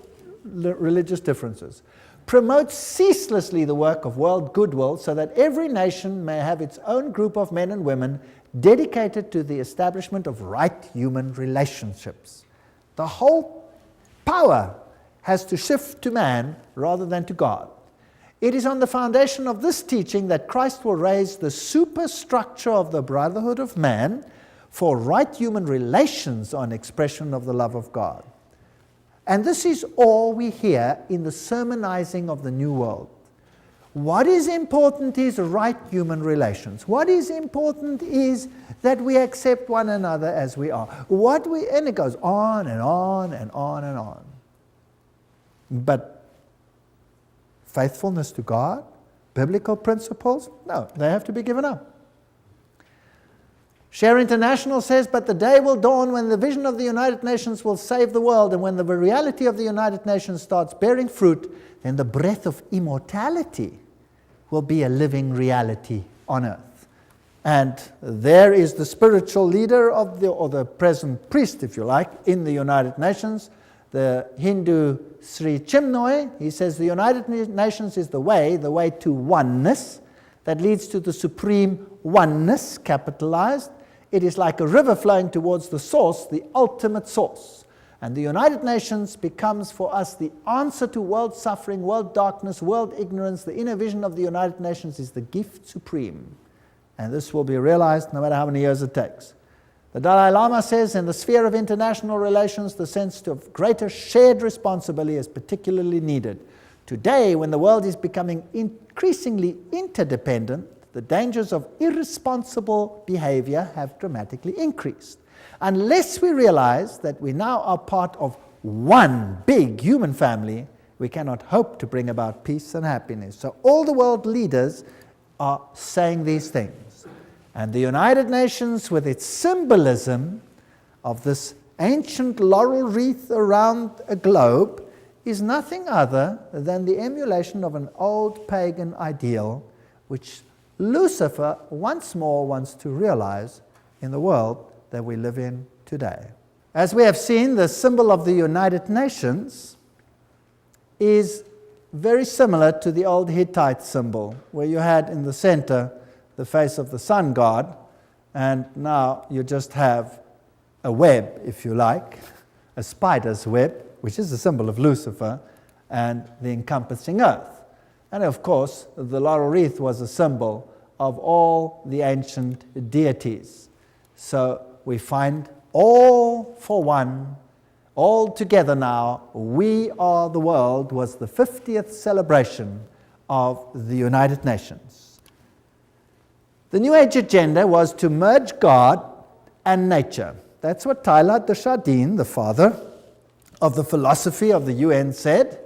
religious differences. Promote ceaselessly the work of world goodwill so that every nation may have its own group of men and women dedicated to the establishment of right human relationships. The whole power has to shift to man rather than to God. It is on the foundation of this teaching that Christ will raise the superstructure of the brotherhood of man for right human relations on expression of the love of God. And this is all we hear in the sermonizing of the New World. What is important is right human relations. What is important is that we accept one another as we are. And it goes on and on and on and on. But faithfulness to God, biblical principles, no, they have to be given up. Share International says, but the day will dawn when the vision of the United Nations will save the world, and when the reality of the United Nations starts bearing fruit, then the breath of immortality will be a living reality on earth. And there is the spiritual leader of or the present priest, if you like, in the United Nations, the Hindu Sri Chinmoy. He says the United Nations is the way to oneness that leads to the supreme oneness, capitalized. It is like a river flowing towards the source, the ultimate source. And the United Nations becomes for us the answer to world suffering, world darkness, world ignorance. The inner vision of the United Nations is the gift supreme. And this will be realized no matter how many years it takes. The Dalai Lama says in the sphere of international relations, the sense of greater shared responsibility is particularly needed. Today, when the world is becoming increasingly interdependent, the dangers of irresponsible behavior have dramatically increased. Unless we realize that we now are part of one big human family, we cannot hope to bring about peace and happiness. So all the world leaders are saying these things. And the United Nations, with its symbolism of this ancient laurel wreath around a globe, is nothing other than the emulation of an old pagan ideal, which Lucifer once more wants to realize in the world that we live in today. As we have seen, the symbol of the United Nations is very similar to the old Hittite symbol, where you had in the center the face of the sun god, and now you just have a web, if you like, a spider's web, which is the symbol of Lucifer, and the encompassing earth. And of course, the laurel wreath was a symbol of all the ancient deities. So we find all for one, all together now, we are the world, was the 50th celebration of the United Nations. The New Age agenda was to merge God and nature. That's what Teilhard de Chardin, the father of the philosophy of the UN, said.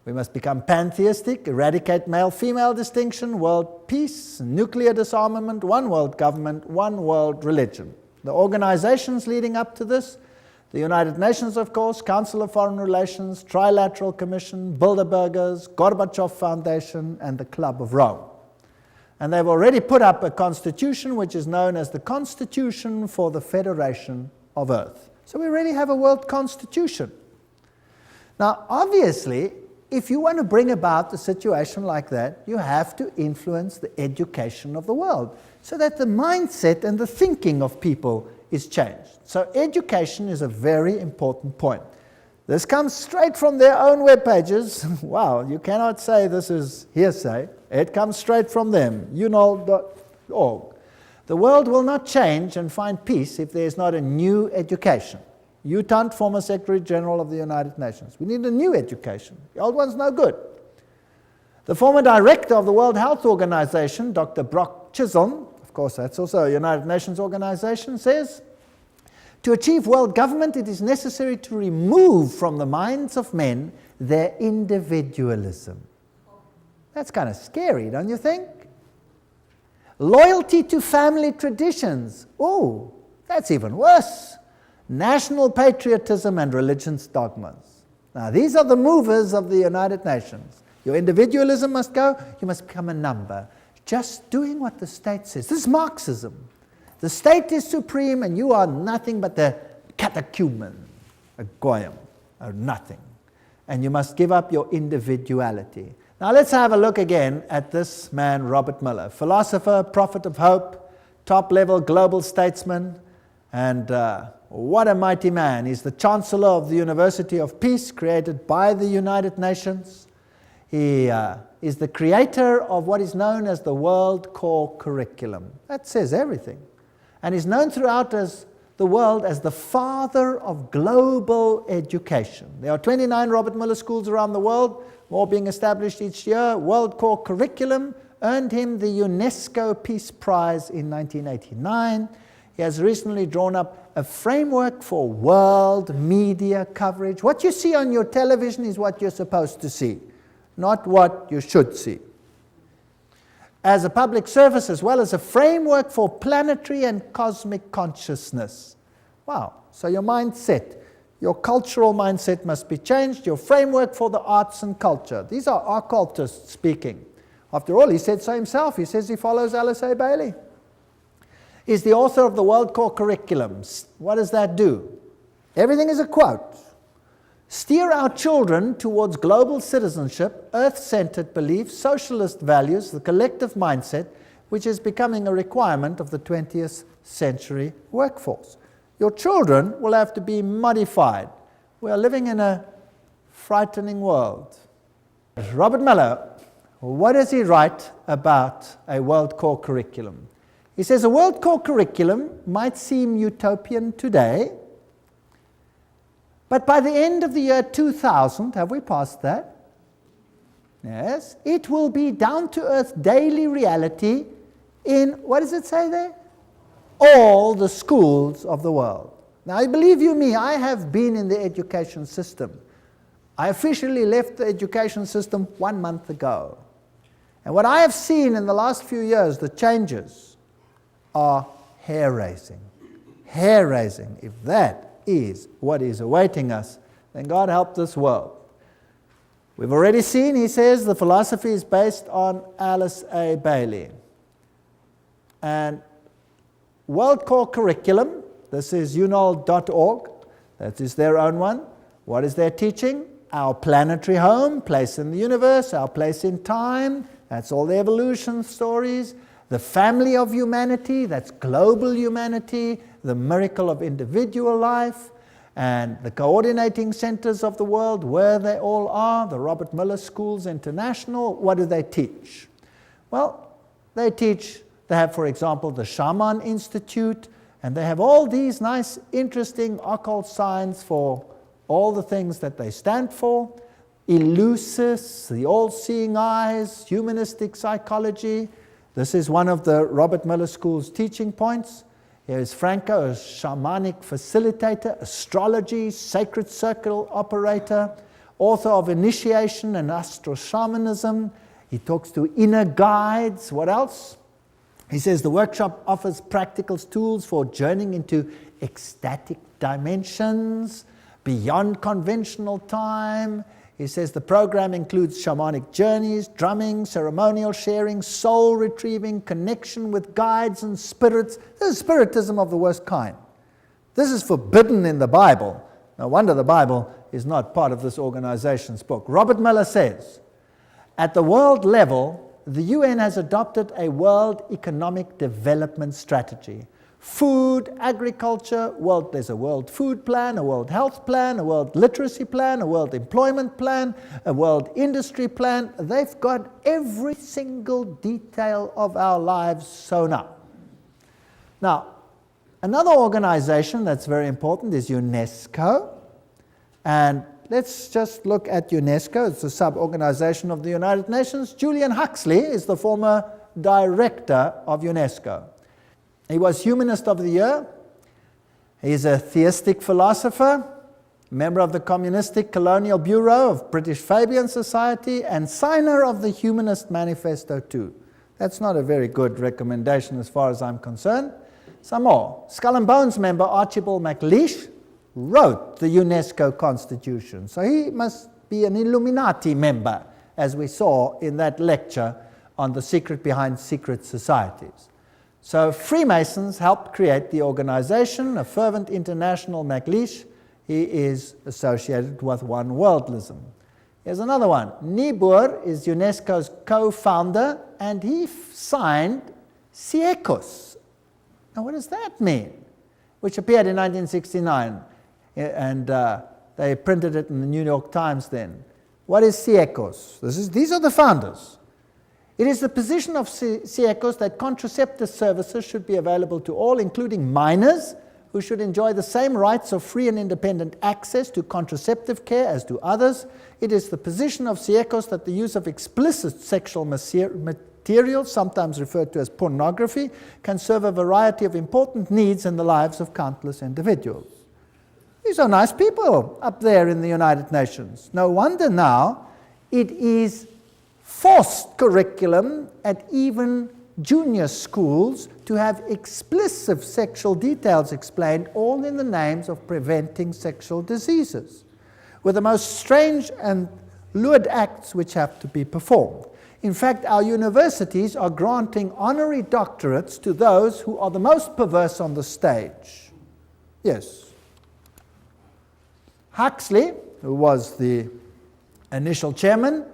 We must become pantheistic, eradicate male-female distinction, world peace, nuclear disarmament, one world government, one world religion. The organizations leading up to this, the United Nations, of course, Council of Foreign Relations, Trilateral Commission, Bilderbergers, Gorbachev Foundation, and the Club of Rome. And they've already put up a constitution which is known as the Constitution for the Federation of Earth. So we already have a world constitution. Now, obviously, if you want to bring about a situation like that, you have to influence the education of the world so that the mindset and the thinking of people is changed. So education is a very important point. This comes straight from their own web pages. Wow, you cannot say this is hearsay. It comes straight from them, unol.org. The world will not change and find peace if there is not a new education. Utant, former Secretary General of the United Nations. We need a new education. The old one's no good. The former director of the World Health Organization, Dr. Brock Chisholm, of course that's also a United Nations organization, says, to achieve world government, it is necessary to remove from the minds of men their individualism. That's kind of scary, don't you think? Loyalty to family traditions. Oh, that's even worse. National patriotism and religion's dogmas. Now, these are the movers of the United Nations. Your individualism must go. You must become a number. Just doing what the state says. This is Marxism. The state is supreme and you are nothing but the catechumen, a goyim, or nothing. And you must give up your individuality. Now let's have a look again at this man, Robert Miller, philosopher, prophet of hope, top-level global statesman, and what a mighty man. He's the Chancellor of the University of Peace, created by the United Nations. He is the creator of what is known as the World Core Curriculum. That says everything. And he's known throughout the world as the father of global education. There are 29 Robert Miller schools around the world, more being established each year. World Core Curriculum earned him the UNESCO Peace Prize in 1989. He has recently drawn up a framework for world media coverage. What you see on your television is what you're supposed to see, not what you should see. As a public service, as well as a framework for planetary and cosmic consciousness. Wow, so your mindset, your cultural mindset must be changed, your framework for the arts and culture. These are occultists speaking. After all, he said so himself. He says he follows Alice A. Bailey. He's the author of the World Core Curriculum. What does that do? Everything is a quote. Steer our children towards global citizenship, earth-centered beliefs, socialist values, the collective mindset, which is becoming a requirement of the 20th century workforce. Your children will have to be modified. We are living in a frightening world. Robert Miller, what does he write about a World Core Curriculum? He says a World Core Curriculum might seem utopian today, but by the end of the year 2000, have we passed that? Yes. It will be down-to-earth daily reality in, what does it say there? All the schools of the world. Now, believe you me, I have been in the education system. I officially left the education system 1 month ago. And what I have seen in the last few years, the changes are hair-raising. Hair-raising. If that is what is awaiting us, then God help this world. We've already seen, he says, the philosophy is based on Alice A. Bailey. And World Core Curriculum, this is unol.org, that is their own one. What is their teaching? Our planetary home, place in the universe, our place in time, that's all the evolution stories. The family of humanity, that's global humanity, the miracle of individual life, and the coordinating centers of the world, where they all are, the Robert Miller Schools International. What do they teach? Well, they have, for example, the Shaman Institute, and they have all these nice, interesting occult signs for all the things that they stand for. Eleusis, the all-seeing eyes, humanistic psychology. This is one of the Robert Miller School's teaching points. Here is Franco, a shamanic facilitator, astrology, sacred circle operator, author of Initiation and Astro Shamanism. He talks to inner guides. What else? He says the workshop offers practical tools for journeying into ecstatic dimensions, beyond conventional time. He says the program includes shamanic journeys, drumming, ceremonial sharing, soul retrieving, connection with guides and spirits. This is spiritism of the worst kind. This is forbidden in the Bible. No wonder the Bible is not part of this organization's book. Robert Miller says, at the world level, the UN has adopted a world economic development strategy. Food, agriculture, there's a world food plan, a world health plan, a world literacy plan, a world employment plan, a world industry plan. They've got every single detail of our lives sewn up. Now, another organization that's very important is UNESCO. And let's just look at UNESCO. It's a sub-organization of the United Nations. Julian Huxley is the former director of UNESCO. He was Humanist of the Year. He's a theistic philosopher, member of the Communistic Colonial Bureau of British Fabian Society, and signer of the Humanist Manifesto too. That's not a very good recommendation as far as I'm concerned. Some more. Skull and Bones member Archibald MacLeish wrote the UNESCO Constitution. So he must be an Illuminati member, as we saw in that lecture on the secret behind secret societies. So Freemasons helped create the organization, a fervent international MacLeish. He is associated with One Worldism. Here's another one. Niebuhr is UNESCO's co-founder, and he signed Siecus. Now what does that mean? Which appeared in 1969, and they printed it in the New York Times then. What is Siecus? These are the founders. It is the position of Siecus that contraceptive services should be available to all, including minors, who should enjoy the same rights of free and independent access to contraceptive care as do others. It is the position of Siecus that the use of explicit sexual material, sometimes referred to as pornography, can serve a variety of important needs in the lives of countless individuals. These are nice people up there in the United Nations. No wonder now it is forced curriculum at even junior schools to have explicit sexual details explained, all in the names of preventing sexual diseases, with the most strange and lewd acts which have to be performed. In fact, our universities are granting honorary doctorates to those who are the most perverse on the stage. Yes. Huxley, who was the initial chairman,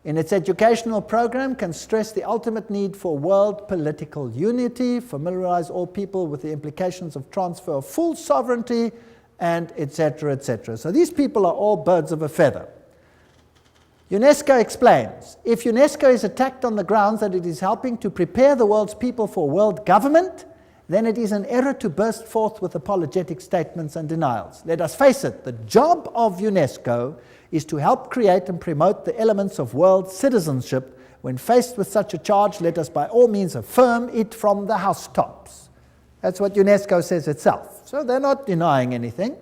in its educational program can stress the ultimate need for world political unity, familiarize all people with the implications of transfer of full sovereignty, and etc., etc. So these people are all birds of a feather. UNESCO explains, if UNESCO is attacked on the grounds that it is helping to prepare the world's people for world government, then it is an error to burst forth with apologetic statements and denials. Let us face it, the job of UNESCO is to help create and promote the elements of world citizenship. When faced with such a charge, let us by all means affirm it from the housetops. That's what UNESCO says itself. So they're not denying anything.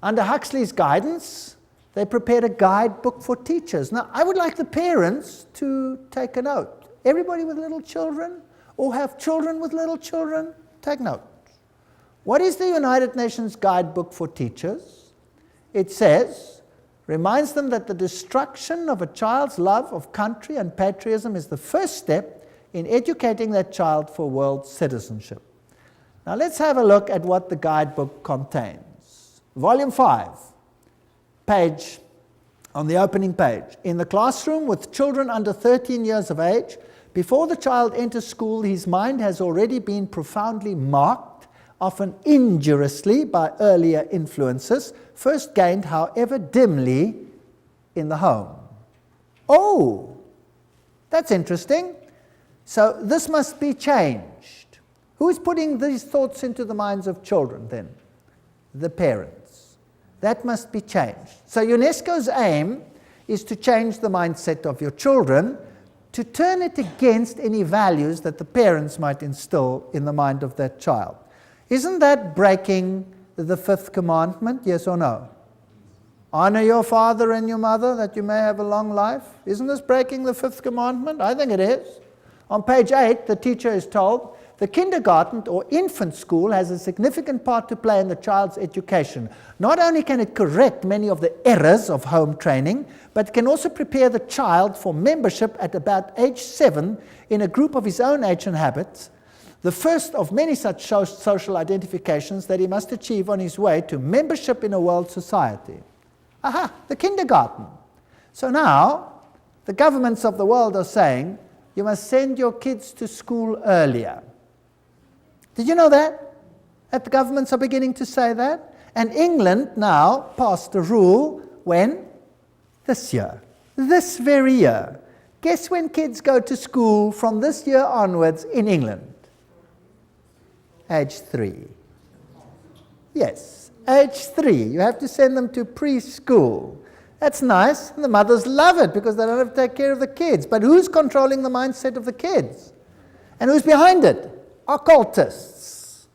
Under Huxley's guidance, they prepared a guidebook for teachers. Now, I would like the parents to take a note. Everybody with little children, or have children with little children, take note. What is the United Nations Guidebook for Teachers? It says, reminds them that the destruction of a child's love of country and patriotism is the first step in educating that child for world citizenship. Now let's have a look at what the guidebook contains. Volume 5, page, on the opening page. In the classroom with children under 13 years of age, before the child enters school, his mind has already been profoundly marked, often injuriously by earlier influences, first gained, however dimly, in the home. Oh, that's interesting. So this must be changed. Who is putting these thoughts into the minds of children then? The parents. That must be changed. So UNESCO's aim is to change the mindset of your children, to turn it against any values that the parents might instill in the mind of that child. Isn't that breaking the fifth commandment, yes or no? Honor your father and your mother that you may have a long life. Isn't this breaking the fifth commandment? I think it is. On page 8, the teacher is told, the kindergarten or infant school has a significant part to play in the child's education. Not only can it correct many of the errors of home training, but can also prepare the child for membership at about age 7 in a group of his own age and habits, the first of many such social identifications that he must achieve on his way to membership in a world society. Aha, the kindergarten. So now, the governments of the world are saying, you must send your kids to school earlier. Did you know that? That the governments are beginning to say that? And England now passed a rule when? This year. This very year. Guess when kids go to school from this year onwards in England? Age 3. Yes, age 3. You have to send them to preschool. That's nice, and the mothers love it because they don't have to take care of the kids. But who's controlling the mindset of the kids? And who's behind it? Occultists.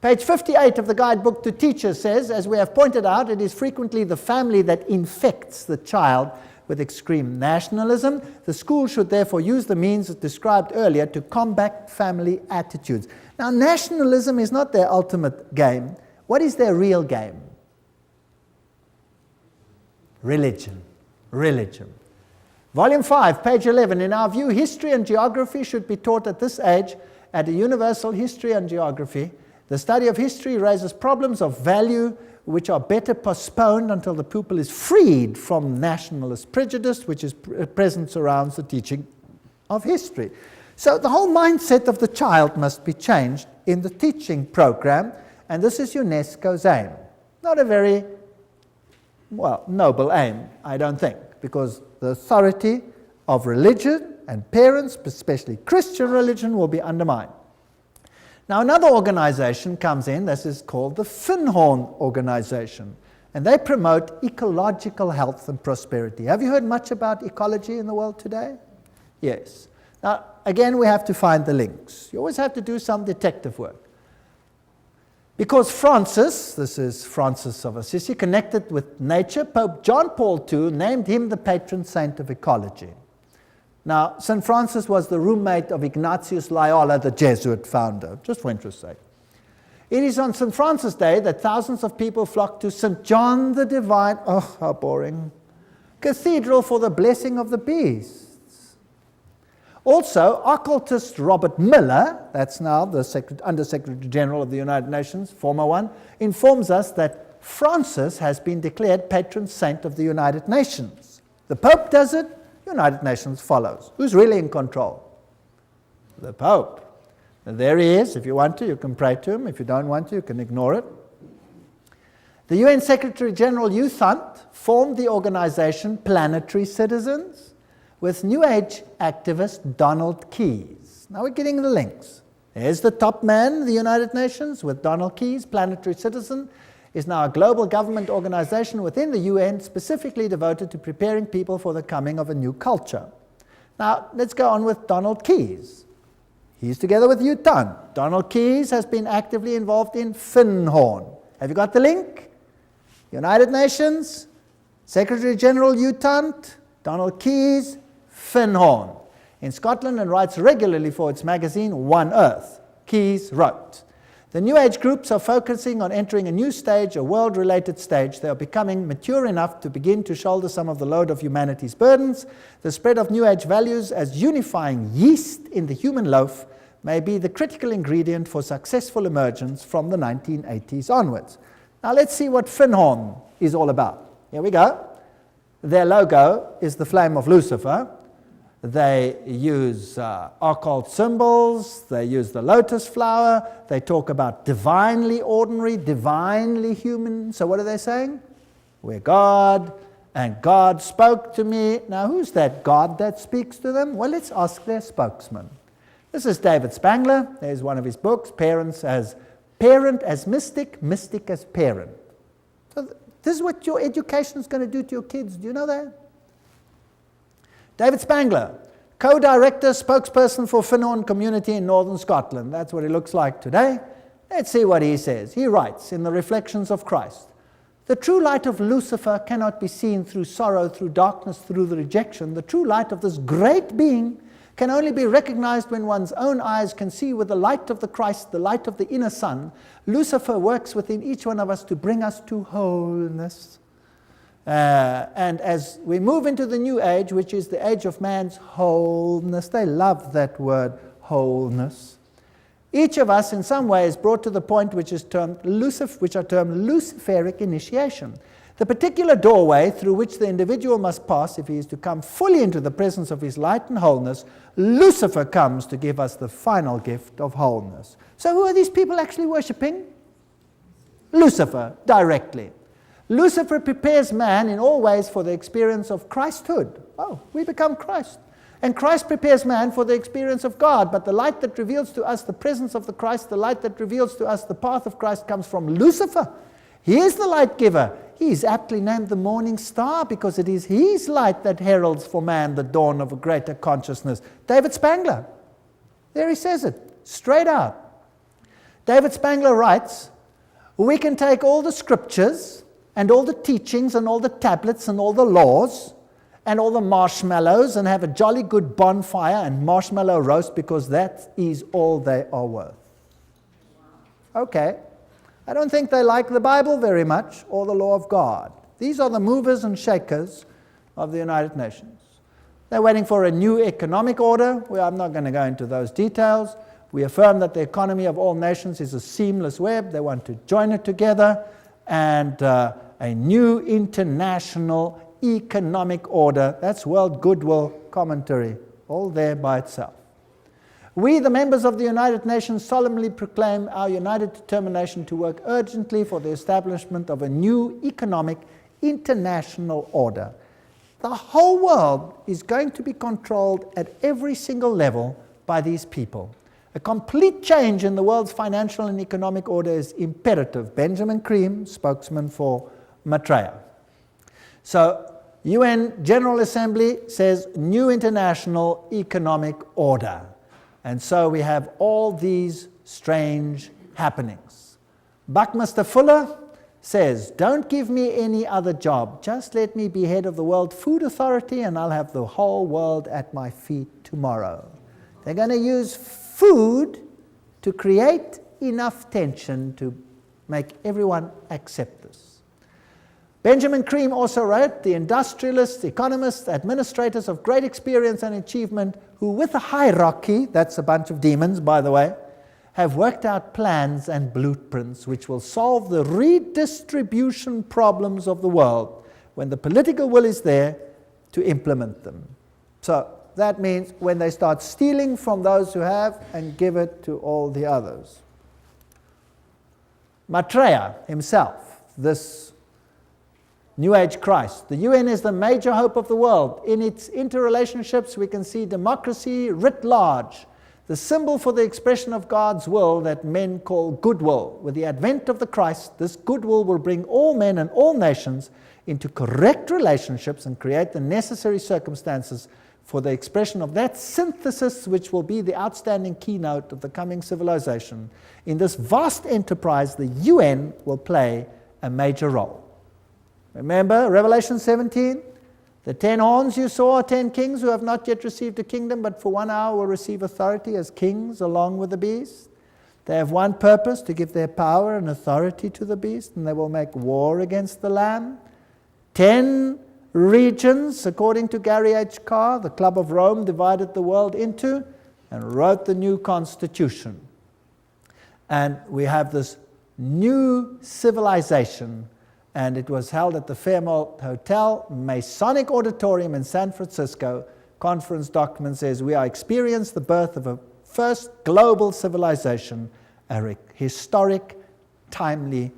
Page 58 of the guidebook to teachers says, as we have pointed out, it is frequently the family that infects the child with extreme nationalism. The school should therefore use the means described earlier to combat family attitudes. Now, nationalism is not their ultimate game. What is their real game? Religion. Religion. Volume 5, page 11. In our view, history and geography should be taught at this age at a universal history and geography. The study of history raises problems of value which are better postponed until the pupil is freed from nationalist prejudice, which is present surrounds the teaching of history. So the whole mindset of the child must be changed in the teaching program, and this is UNESCO's aim. Not a very noble aim, I don't think, because the authority of religion and parents, especially Christian religion, will be undermined. Now, another organization comes in, this is called the Finhorn Organization, and they promote ecological health and prosperity. Have you heard much about ecology in the world today? Yes. Now, again, we have to find the links. You always have to do some detective work. Because Francis, this is Francis of Assisi, connected with nature, Pope John Paul II named him the patron saint of ecology. Now, St. Francis was the roommate of Ignatius Loyola, the Jesuit founder, just for interest's sake. It is on St. Francis Day that thousands of people flock to St. John the Divine, oh, how boring, Cathedral for the blessing of the beasts. Also, occultist Robert Miller, that's now the Under-Secretary General of the United Nations, former one, informs us that Francis has been declared patron saint of the United Nations. The Pope does it, United Nations follows. Who's really in control? The Pope. And there he is. If you want to, you can pray to him. If you don't want to, you can ignore it. The UN Secretary General Youth Hunt formed the organization Planetary Citizens with New Age activist Donald Keyes. Now we're getting the links. There's the top man, the United Nations, with Donald Keyes. Planetary Citizen is now a global government organization within the UN specifically devoted to preparing people for the coming of a new culture. Now, let's go on with Donald Keyes. He's together with Youth Hunt. Donald Keyes has been actively involved in Finhorn. Have you got the link? United Nations, Secretary General Youth Hunt, Donald Keyes, Finhorn. In Scotland and writes regularly for its magazine One Earth. Keyes wrote, the New Age groups are focusing on entering a new stage, a world-related stage. They are becoming mature enough to begin to shoulder some of the load of humanity's burdens. The spread of New Age values as unifying yeast in the human loaf may be the critical ingredient for successful emergence from the 1980s onwards. Now let's see what Finhorn is all about. Here we go. Their logo is the flame of Lucifer. They use occult symbols, they use the lotus flower, they talk about divinely ordinary, divinely human. So what are they saying? We're God, and God spoke to me. Now who's that God that speaks to them? Well, let's ask their spokesman. This is David Spangler. There's one of his books, Parent as Mystic, Mystic as Parent. So this is what your education is going to do to your kids. Do you know that? David Spangler, co-director, spokesperson for Finhorn community in northern Scotland. That's what he looks like today. Let's see what he says. He writes in the Reflections of Christ, the true light of Lucifer cannot be seen through sorrow, through darkness, through the rejection. The true light of this great being can only be recognized when one's own eyes can see with the light of the Christ, the light of the inner sun. Lucifer works within each one of us to bring us to wholeness. And as we move into the new age, which is the age of man's wholeness, they love that word, wholeness. Each of us in some way is brought to the point which are termed Luciferic initiation. The particular doorway through which the individual must pass if he is to come fully into the presence of his light and wholeness, Lucifer comes to give us the final gift of wholeness. So who are these people actually worshipping? Lucifer, directly. Lucifer prepares man in all ways for the experience of Christhood. Oh, we become Christ. And Christ prepares man for the experience of God. But the light that reveals to us the presence of the Christ, the light that reveals to us the path of Christ, comes from Lucifer. He is the light giver. He is aptly named the morning star because it is his light that heralds for man the dawn of a greater consciousness. David Spangler. There he says it, straight out. David Spangler writes, we can take all the scriptures and all the teachings and all the tablets and all the laws and all the marshmallows and have a jolly good bonfire and marshmallow roast because that is all they are worth. Okay. I don't think they like the Bible very much or the law of God. These are the movers and shakers of the United Nations. They're waiting for a new economic order. Well, I'm not going to go into those details. We affirm that the economy of all nations is a seamless web. They want to join it together, and a new international economic order. That's World Goodwill Commentary, all there by itself. We, the members of the United Nations, solemnly proclaim our united determination to work urgently for the establishment of a new economic international order. The whole world is going to be controlled at every single level by these people. A complete change in the world's financial and economic order is imperative. Benjamin Cream, spokesman for Maitreya. So, UN General Assembly says new international economic order. And so we have all these strange happenings. Buckminster Fuller says, don't give me any other job. Just let me be head of the World Food Authority and I'll have the whole world at my feet tomorrow. They're going to use food to create enough tension to make everyone accept this. Benjamin Cream also wrote, the industrialists, economists, administrators of great experience and achievement who with a hierarchy, that's a bunch of demons by the way, have worked out plans and blueprints which will solve the redistribution problems of the world when the political will is there to implement them. So that means when they start stealing from those who have and give it to all the others. Maitreya himself, this New Age Christ. The UN is the major hope of the world. In its interrelationships, we can see democracy writ large, the symbol for the expression of God's will that men call goodwill. With the advent of the Christ, this goodwill will bring all men and all nations into correct relationships and create the necessary circumstances for the expression of that synthesis which will be the outstanding keynote of the coming civilization. In this vast enterprise, the UN will play a major role. Remember Revelation 17? The 10 horns you saw are 10 kings who have not yet received a kingdom, but for 1 hour will receive authority as kings along with the beast. They have one purpose, to give their power and authority to the beast, and they will make war against the Lamb. 10 regions, according to Gary H. Carr, the Club of Rome divided the world into and wrote the new constitution. And we have this new civilization, and it was held at the Fairmont Hotel, Masonic Auditorium in San Francisco. Conference document says, we are experiencing the birth of a first global civilization, a historic, timely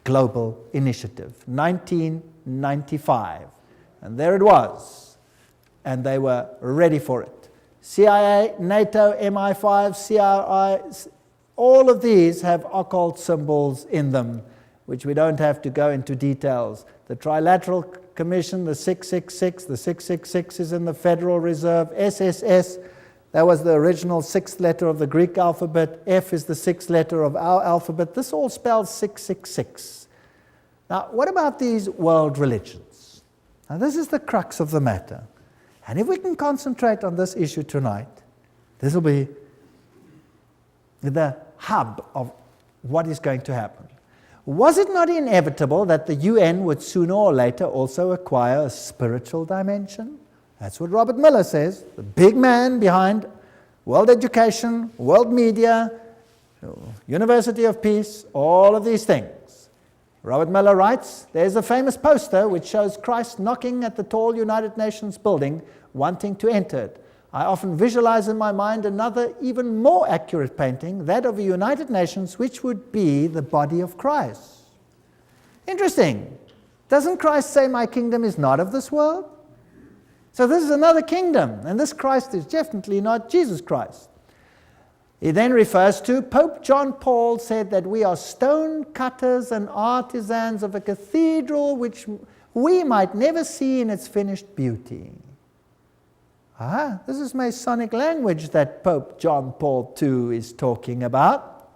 global initiative, 1995. And there it was, and they were ready for it. CIA, NATO, MI5, CRI, all of these have occult symbols in them, which we don't have to go into details. The Trilateral Commission, the 666 is in the Federal Reserve. SSS, that was the original 6th letter of the Greek alphabet. F is the 6th letter of our alphabet. This all spells 666. Now, what about these world religions? Now, this is the crux of the matter. And if we can concentrate on this issue tonight, this will be the hub of what is going to happen. Was it not inevitable that the UN would sooner or later also acquire a spiritual dimension? That's what Robert Miller says, the big man behind world education, world media, University of Peace, all of these things. Robert Miller writes, there's a famous poster which shows Christ knocking at the tall United Nations building, wanting to enter it. I often visualize in my mind another, even more accurate painting, that of the United Nations, which would be the body of Christ. Interesting. Doesn't Christ say, my kingdom is not of this world? So this is another kingdom, and this Christ is definitely not Jesus Christ. He then refers to Pope John Paul said that we are stone cutters and artisans of a cathedral which we might never see in its finished beauty. This is Masonic language that Pope John Paul II is talking about.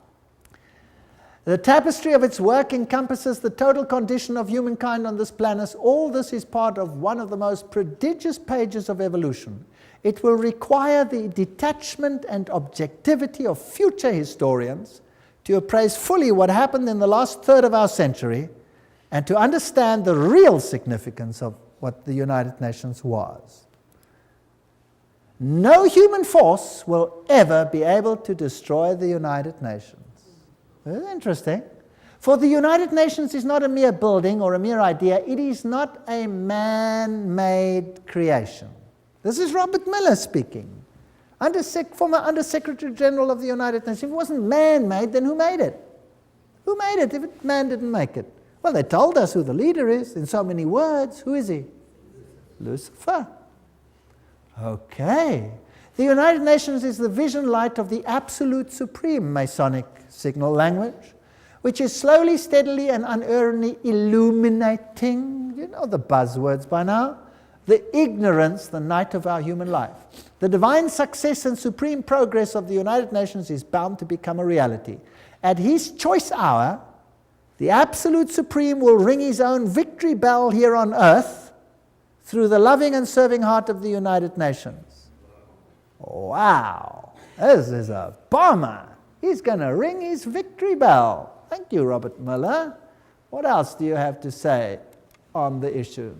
The tapestry of its work encompasses the total condition of humankind on this planet. All this is part of one of the most prodigious pages of evolution. It will require the detachment and objectivity of future historians to appraise fully what happened in the last third of our century and to understand the real significance of what the United Nations was. No human force will ever be able to destroy the United Nations. Very interesting. For the United Nations is not a mere building or a mere idea. It is not a man-made creation. This is Robert Miller speaking, former Under-Secretary General of the United Nations. If it wasn't man-made, then who made it? Who made it if man didn't make it? Well, they told us who the leader is in so many words. Who is he? Lucifer. Okay. The United Nations is the vision light of the absolute supreme Masonic signal language, which is slowly, steadily, and unerringly illuminating, you know the buzzwords by now, the ignorance, the night of our human life. The divine success and supreme progress of the United Nations is bound to become a reality. At his choice hour, the absolute supreme will ring his own victory bell here on earth through the loving and serving heart of the United Nations. Wow, this is a bomber. He's going to ring his victory bell. Thank you, Robert Miller. What else do you have to say on the issue?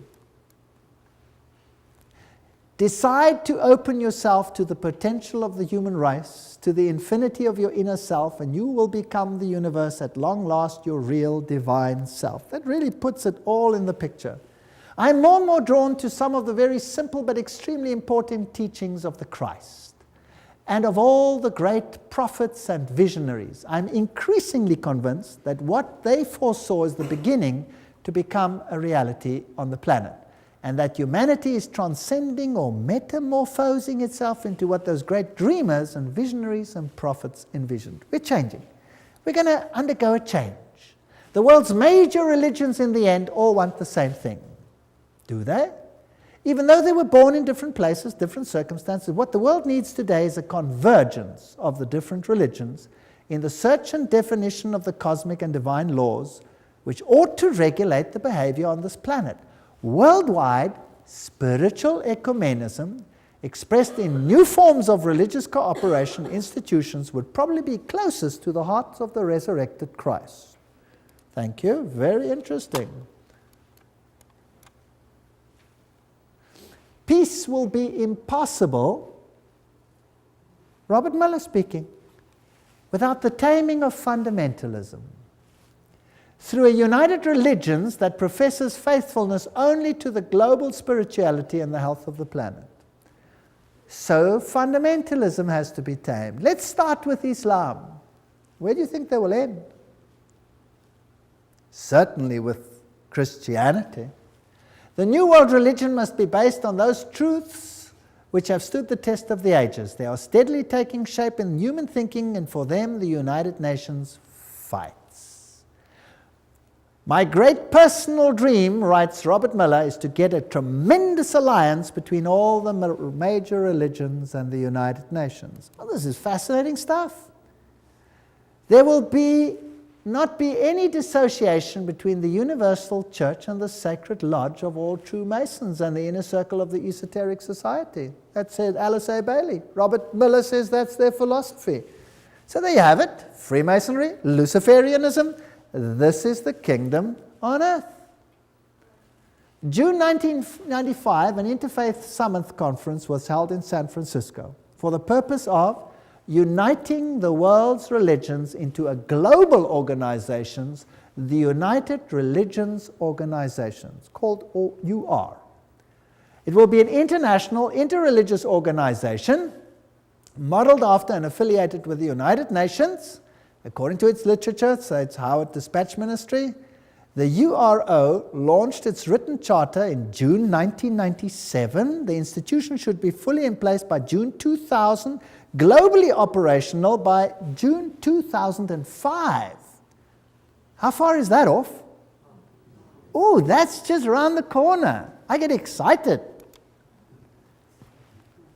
Decide to open yourself to the potential of the human race, to the infinity of your inner self, and you will become the universe at long last, your real divine self. That really puts it all in the picture. I'm more and more drawn to some of the very simple but extremely important teachings of the Christ and of all the great prophets and visionaries. I'm increasingly convinced that what they foresaw is the beginning to become a reality on the planet, and that humanity is transcending or metamorphosing itself into what those great dreamers and visionaries and prophets envisioned. We're changing. We're going to undergo a change. The world's major religions in the end all want the same thing. Do they? Even though they were born in different places, different circumstances, what the world needs today is a convergence of the different religions in the search and definition of the cosmic and divine laws which ought to regulate the behavior on this planet. Worldwide, spiritual ecumenism, expressed in new forms of religious cooperation institutions, would probably be closest to the hearts of the resurrected Christ. Thank you. Very interesting. Peace will be impossible, Robert Miller speaking, without the taming of fundamentalism. Through a united religion that professes faithfulness only to the global spirituality and the health of the planet. So fundamentalism has to be tamed. Let's start with Islam. Where do you think they will end? Certainly with Christianity. The New World religion must be based on those truths which have stood the test of the ages. They are steadily taking shape in human thinking, and for them the United Nations fights. My great personal dream, writes Robert Miller, is to get a tremendous alliance between all the major religions and the United Nations. Well, this is fascinating stuff. There will not be any dissociation between the universal church and the sacred lodge of all true Masons and the inner circle of the esoteric society. That said Alice A. Bailey. Robert Miller says that's their philosophy. So there you have it. Freemasonry, Luciferianism. This is the kingdom on earth. June 1995, an Interfaith Summit conference was held in San Francisco for the purpose of uniting the world's religions into a global organization the United Religions Organization, it's called UR. It will be an international, interreligious organization modeled after and affiliated with the United Nations, according to its literature, so it's Howard Dispatch Ministry. The URO launched its written charter in June 1997. The institution should be fully in place by June 2000, globally operational by June 2005. How far is that off? Oh, that's just around the corner. I get excited.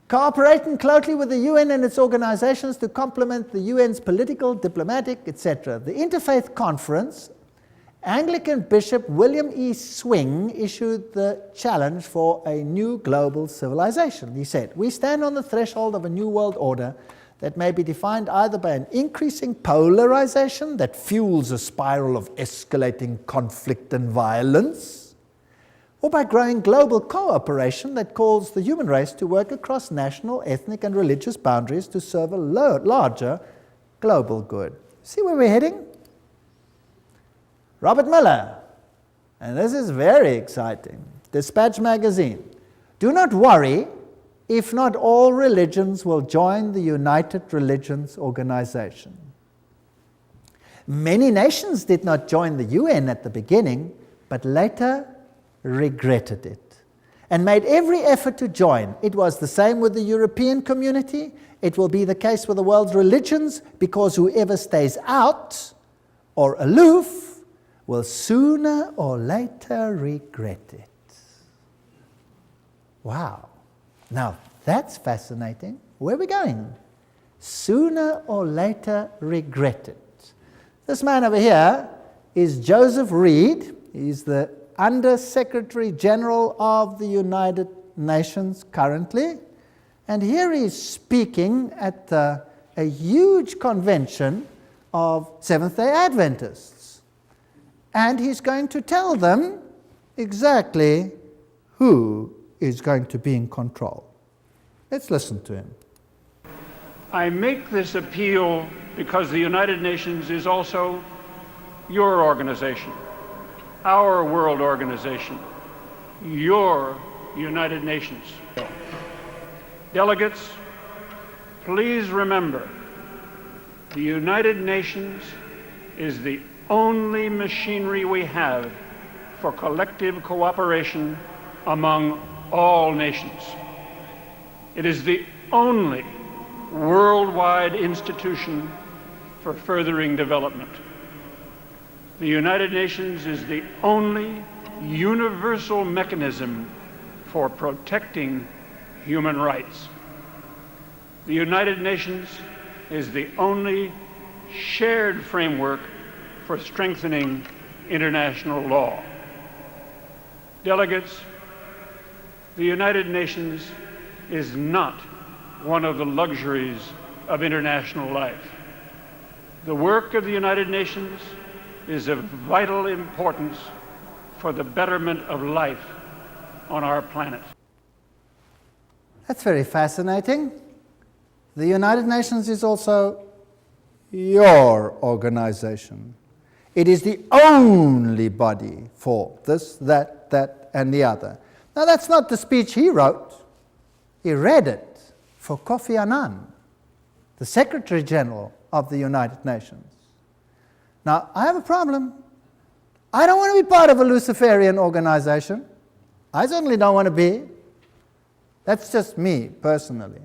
Cooperating closely with the UN and its organizations to complement the UN's political, diplomatic, etc. The Interfaith Conference, Anglican Bishop William E. Swing issued the challenge for a new global civilization. He said, "We stand on the threshold of a new world order that may be defined either by an increasing polarization that fuels a spiral of escalating conflict and violence, or by growing global cooperation that calls the human race to work across national, ethnic, and religious boundaries to serve a larger global good." See where we're heading? Robert Miller, and this is very exciting, Dispatch magazine. "Do not worry if not all religions will join the United Religions Organization. Many nations did not join the UN at the beginning, but later regretted it and made every effort to join. It was the same with the European community. It will be the case with the world's religions, because whoever stays out or aloof will sooner or later regret it." Wow. Now, that's fascinating. Where are we going? Sooner or later regret it. This man over here is Joseph Reed. He's the Under-Secretary General of the United Nations currently. And here he's speaking at a huge convention of Seventh-day Adventists. And he's going to tell them exactly who is going to be in control. Let's listen to him. "I make this appeal because the United Nations is also your organization, our world organization, your United Nations. Delegates, please remember, the United Nations is the only machinery we have for collective cooperation among all nations. It is the only worldwide institution for furthering development. The United Nations is the only universal mechanism for protecting human rights. The United Nations is the only shared framework for strengthening international law. Delegates, the United Nations is not one of the luxuries of international life. The work of the United Nations is of vital importance for the betterment of life on our planet." That's very fascinating. The United Nations is also your organization. It is the only body for this, that, and the other. Now, that's not the speech he wrote. He read it for Kofi Annan, the Secretary General of the United Nations. Now, I have a problem. I don't want to be part of a Luciferian organization. I certainly don't want to be. That's just me, personally.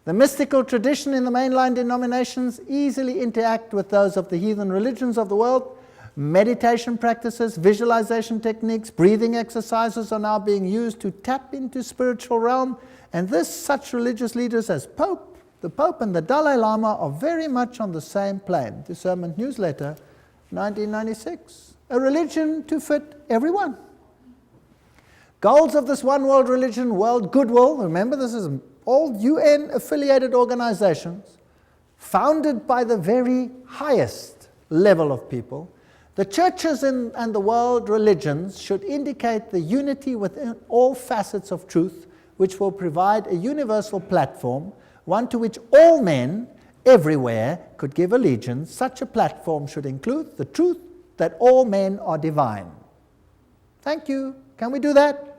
The mystical tradition in the mainline denominations easily interact with those of the heathen religions of the world. Meditation practices, visualization techniques, breathing exercises are now being used to tap into spiritual realm, and such religious leaders as the Pope and the Dalai Lama are very much on the same plane. Discernment Newsletter, 1996. A religion to fit everyone. Goals of this one world religion, world goodwill, remember this is all UN-affiliated organizations, founded by the very highest level of people. The churches and the world religions should indicate the unity within all facets of truth, which will provide a universal platform, one to which all men everywhere could give allegiance. Such a platform should include the truth that all men are divine. Thank you. Can we do that?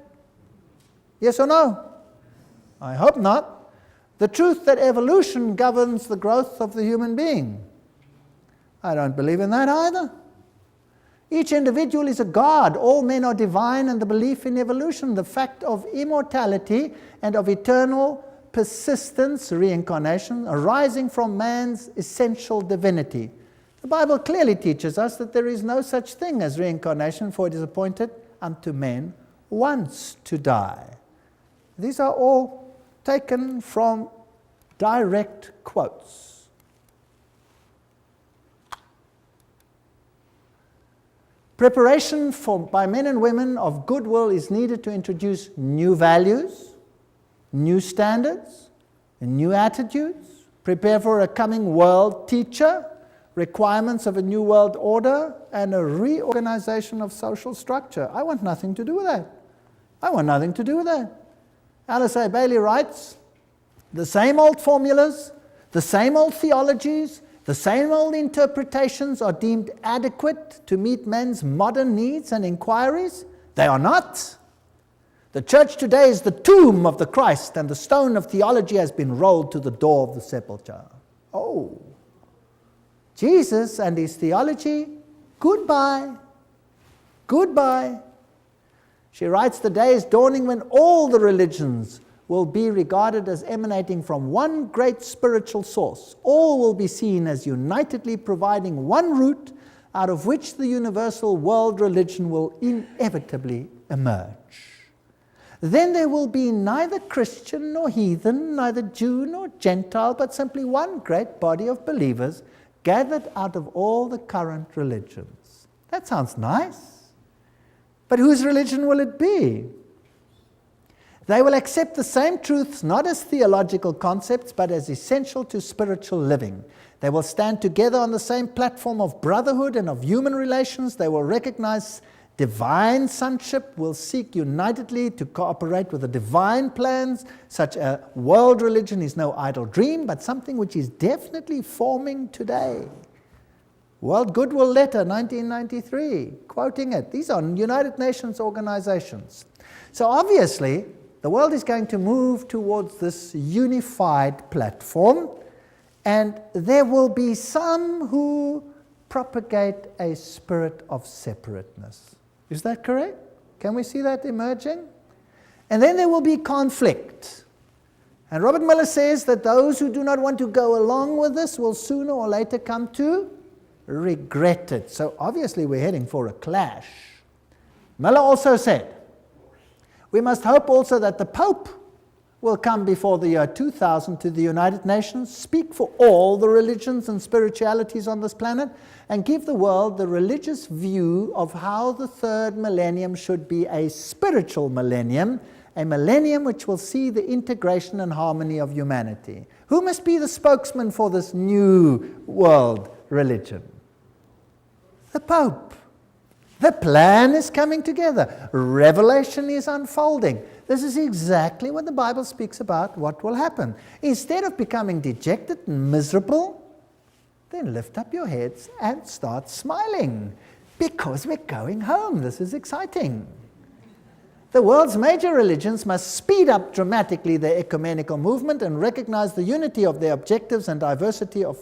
Yes or no? I hope not. The truth that evolution governs the growth of the human being. I don't believe in that either. Each individual is a god. All men are divine, and the belief in evolution, the fact of immortality and of eternal persistence, reincarnation, arising from man's essential divinity. The Bible clearly teaches us that there is no such thing as reincarnation, for it is appointed unto men once to die. These are all taken from direct quotes. Preparation by men and women of goodwill is needed to introduce new values, new standards, and new attitudes, prepare for a coming world teacher, requirements of a new world order, and a reorganization of social structure. I want nothing to do with that. I want nothing to do with that. Alice A. Bailey writes, the same old formulas, the same old theologies, the same old interpretations are deemed adequate to meet men's modern needs and inquiries. They are not. The church today is the tomb of the Christ, and the stone of theology has been rolled to the door of the sepulchre. Oh, Jesus and his theology, goodbye. Goodbye. She writes, the day is dawning when all the religions will be regarded as emanating from one great spiritual source. All will be seen as unitedly providing one root out of which the universal world religion will inevitably emerge. Then there will be neither Christian nor heathen, neither Jew nor Gentile, but simply one great body of believers gathered out of all the current religions. That sounds nice. But whose religion will it be? They will accept the same truths not as theological concepts, but as essential to spiritual living. They will stand together on the same platform of brotherhood and of human relations. They will recognize divine sonship, will seek unitedly to cooperate with the divine plans. Such a world religion is no idle dream, but something which is definitely forming today. World Goodwill Letter, 1993, quoting it. These are United Nations organizations. So obviously, the world is going to move towards this unified platform, and there will be some who propagate a spirit of separateness. Is that correct? Can we see that emerging? And then there will be conflict. And Robert Miller says that those who do not want to go along with this will sooner or later come to regret it. So obviously we're heading for a clash. Miller also said, we must hope also that the Pope will come before the year 2000 to the United Nations, speak for all the religions and spiritualities on this planet, and give the world the religious view of how the third millennium should be a spiritual millennium, a millennium which will see the integration and harmony of humanity. Who must be the spokesman for this new world religion? The Pope. The plan is coming together. Revelation is unfolding. This is exactly what the Bible speaks about what will happen. Instead of becoming dejected and miserable, then lift up your heads and start smiling, because we're going home. This is exciting. The world's major religions must speed up dramatically their ecumenical movement and recognize the unity of their objectives and diversity of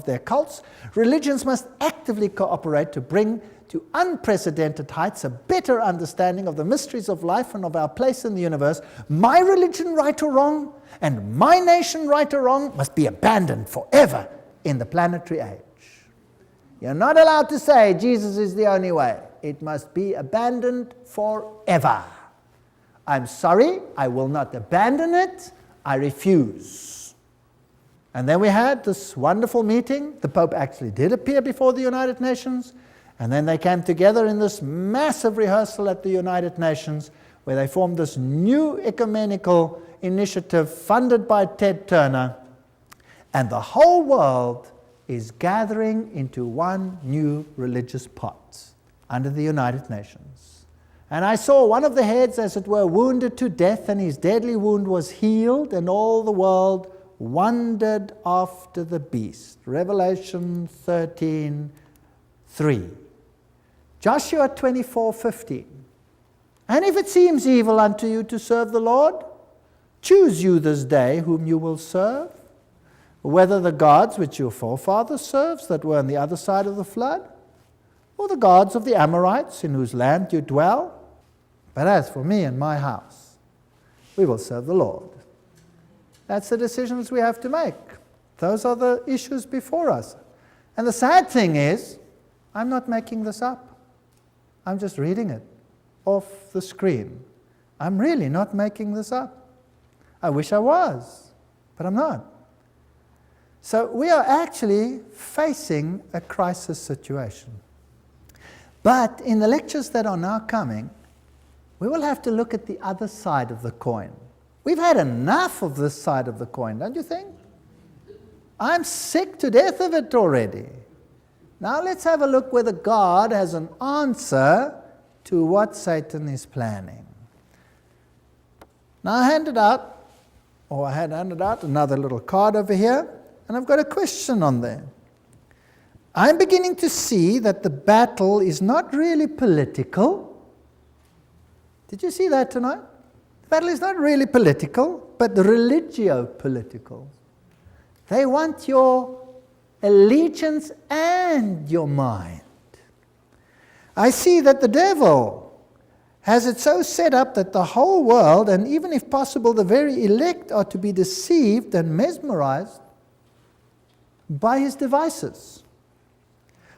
their cults. Religions must actively cooperate to bring to unprecedented heights a better understanding of the mysteries of life and of our place in the universe. My religion, right or wrong, and my nation, right or wrong, must be abandoned forever in the planetary age. You're not allowed to say Jesus is the only way. It must be abandoned forever. I'm sorry, I will not abandon it. I refuse. And then we had this wonderful meeting. The Pope actually did appear before the United Nations. And then they came together in this massive rehearsal at the United Nations, where they formed this new ecumenical initiative funded by Ted Turner. And the whole world is gathering into one new religious pot under the United Nations. And I saw one of the heads, as it were, wounded to death, and his deadly wound was healed, and all the world wondered after the beast. Revelation 13:3. Joshua 24:15. And if it seems evil unto you to serve the Lord, choose you this day whom you will serve, whether the gods which your forefathers served that were on the other side of the flood, or the gods of the Amorites in whose land you dwell. But as for me and my house, we will serve the Lord. That's the decisions we have to make. Those are the issues before us. And the sad thing is, I'm not making this up. I'm just reading it off the screen. I'm really not making this up. I wish I was, but I'm not. So we are actually facing a crisis situation. But in the lectures that are now coming, we will have to look at the other side of the coin. We've had enough of this side of the coin, don't you think? I'm sick to death of it already. Now let's have a look whether God has an answer to what Satan is planning. Now I had handed out another little card over here, and I've got a question on there. I'm beginning to see that the battle is not really political. Did you see that tonight? The battle is not really political, but religio-political. They want your allegiance and your mind. I see that the devil has it so set up that the whole world, and even if possible the very elect, are to be deceived and mesmerized by his devices.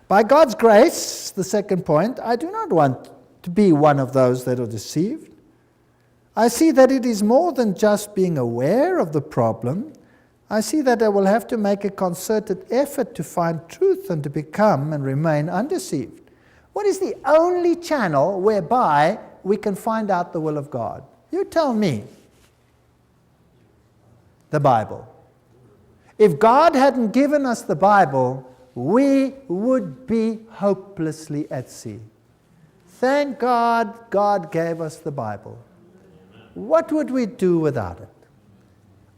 By God's grace, the second point, I do not want to be one of those that are deceived. I see that it is more than just being aware of the problem. I see that I will have to make a concerted effort to find truth and to become and remain undeceived. What is the only channel whereby we can find out the will of God? You tell me. The Bible. If God hadn't given us the Bible, we would be hopelessly at sea. Thank God, God gave us the Bible. What would we do without it?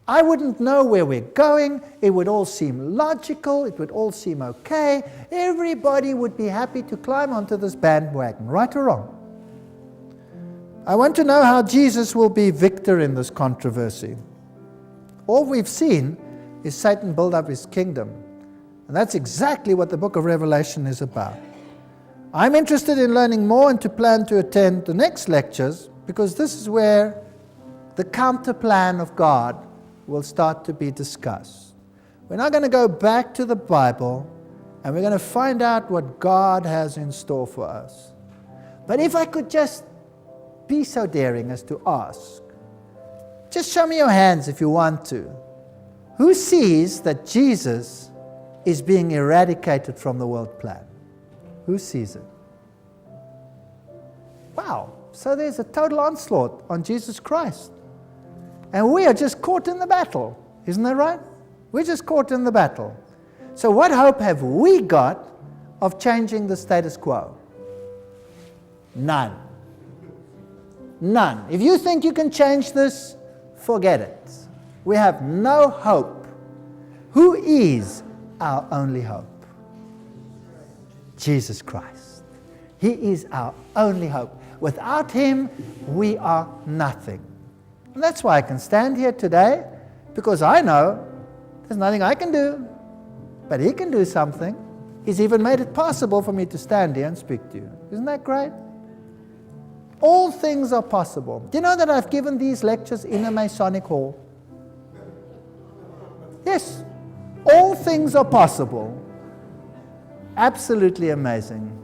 I wouldn't know where we're going. It would all seem logical. It would all seem okay. Everybody would be happy to climb onto this bandwagon, right or wrong. I want to know how Jesus will be victor in this controversy. All we've seen is Satan build up his kingdom. And that's exactly what the book of Revelation is about. I'm interested in learning more and to plan to attend the next lectures, because this is where the counter plan of God will start to be discussed. We're now going to go back to the Bible, and we're going to find out what God has in store for us. But if I could just be so daring as to ask, just show me your hands if you want to. Who sees that Jesus is being eradicated from the world plan? Who sees it? Wow, so there's a total onslaught on Jesus Christ. And we are just caught in the battle. Isn't that right? We're just caught in the battle. So what hope have we got of changing the status quo? None. None. If you think you can change this, forget it. We have no hope. Who is our only hope? Jesus Christ. He is our only hope. Without him, we are nothing. And that's why I can stand here today, because I know there's nothing I can do, but he can do something. He's even made it possible for me to stand here and speak to you. Isn't that great? All things are possible. Do you know that I've given these lectures in a Masonic hall? Yes. All things are possible. Absolutely amazing.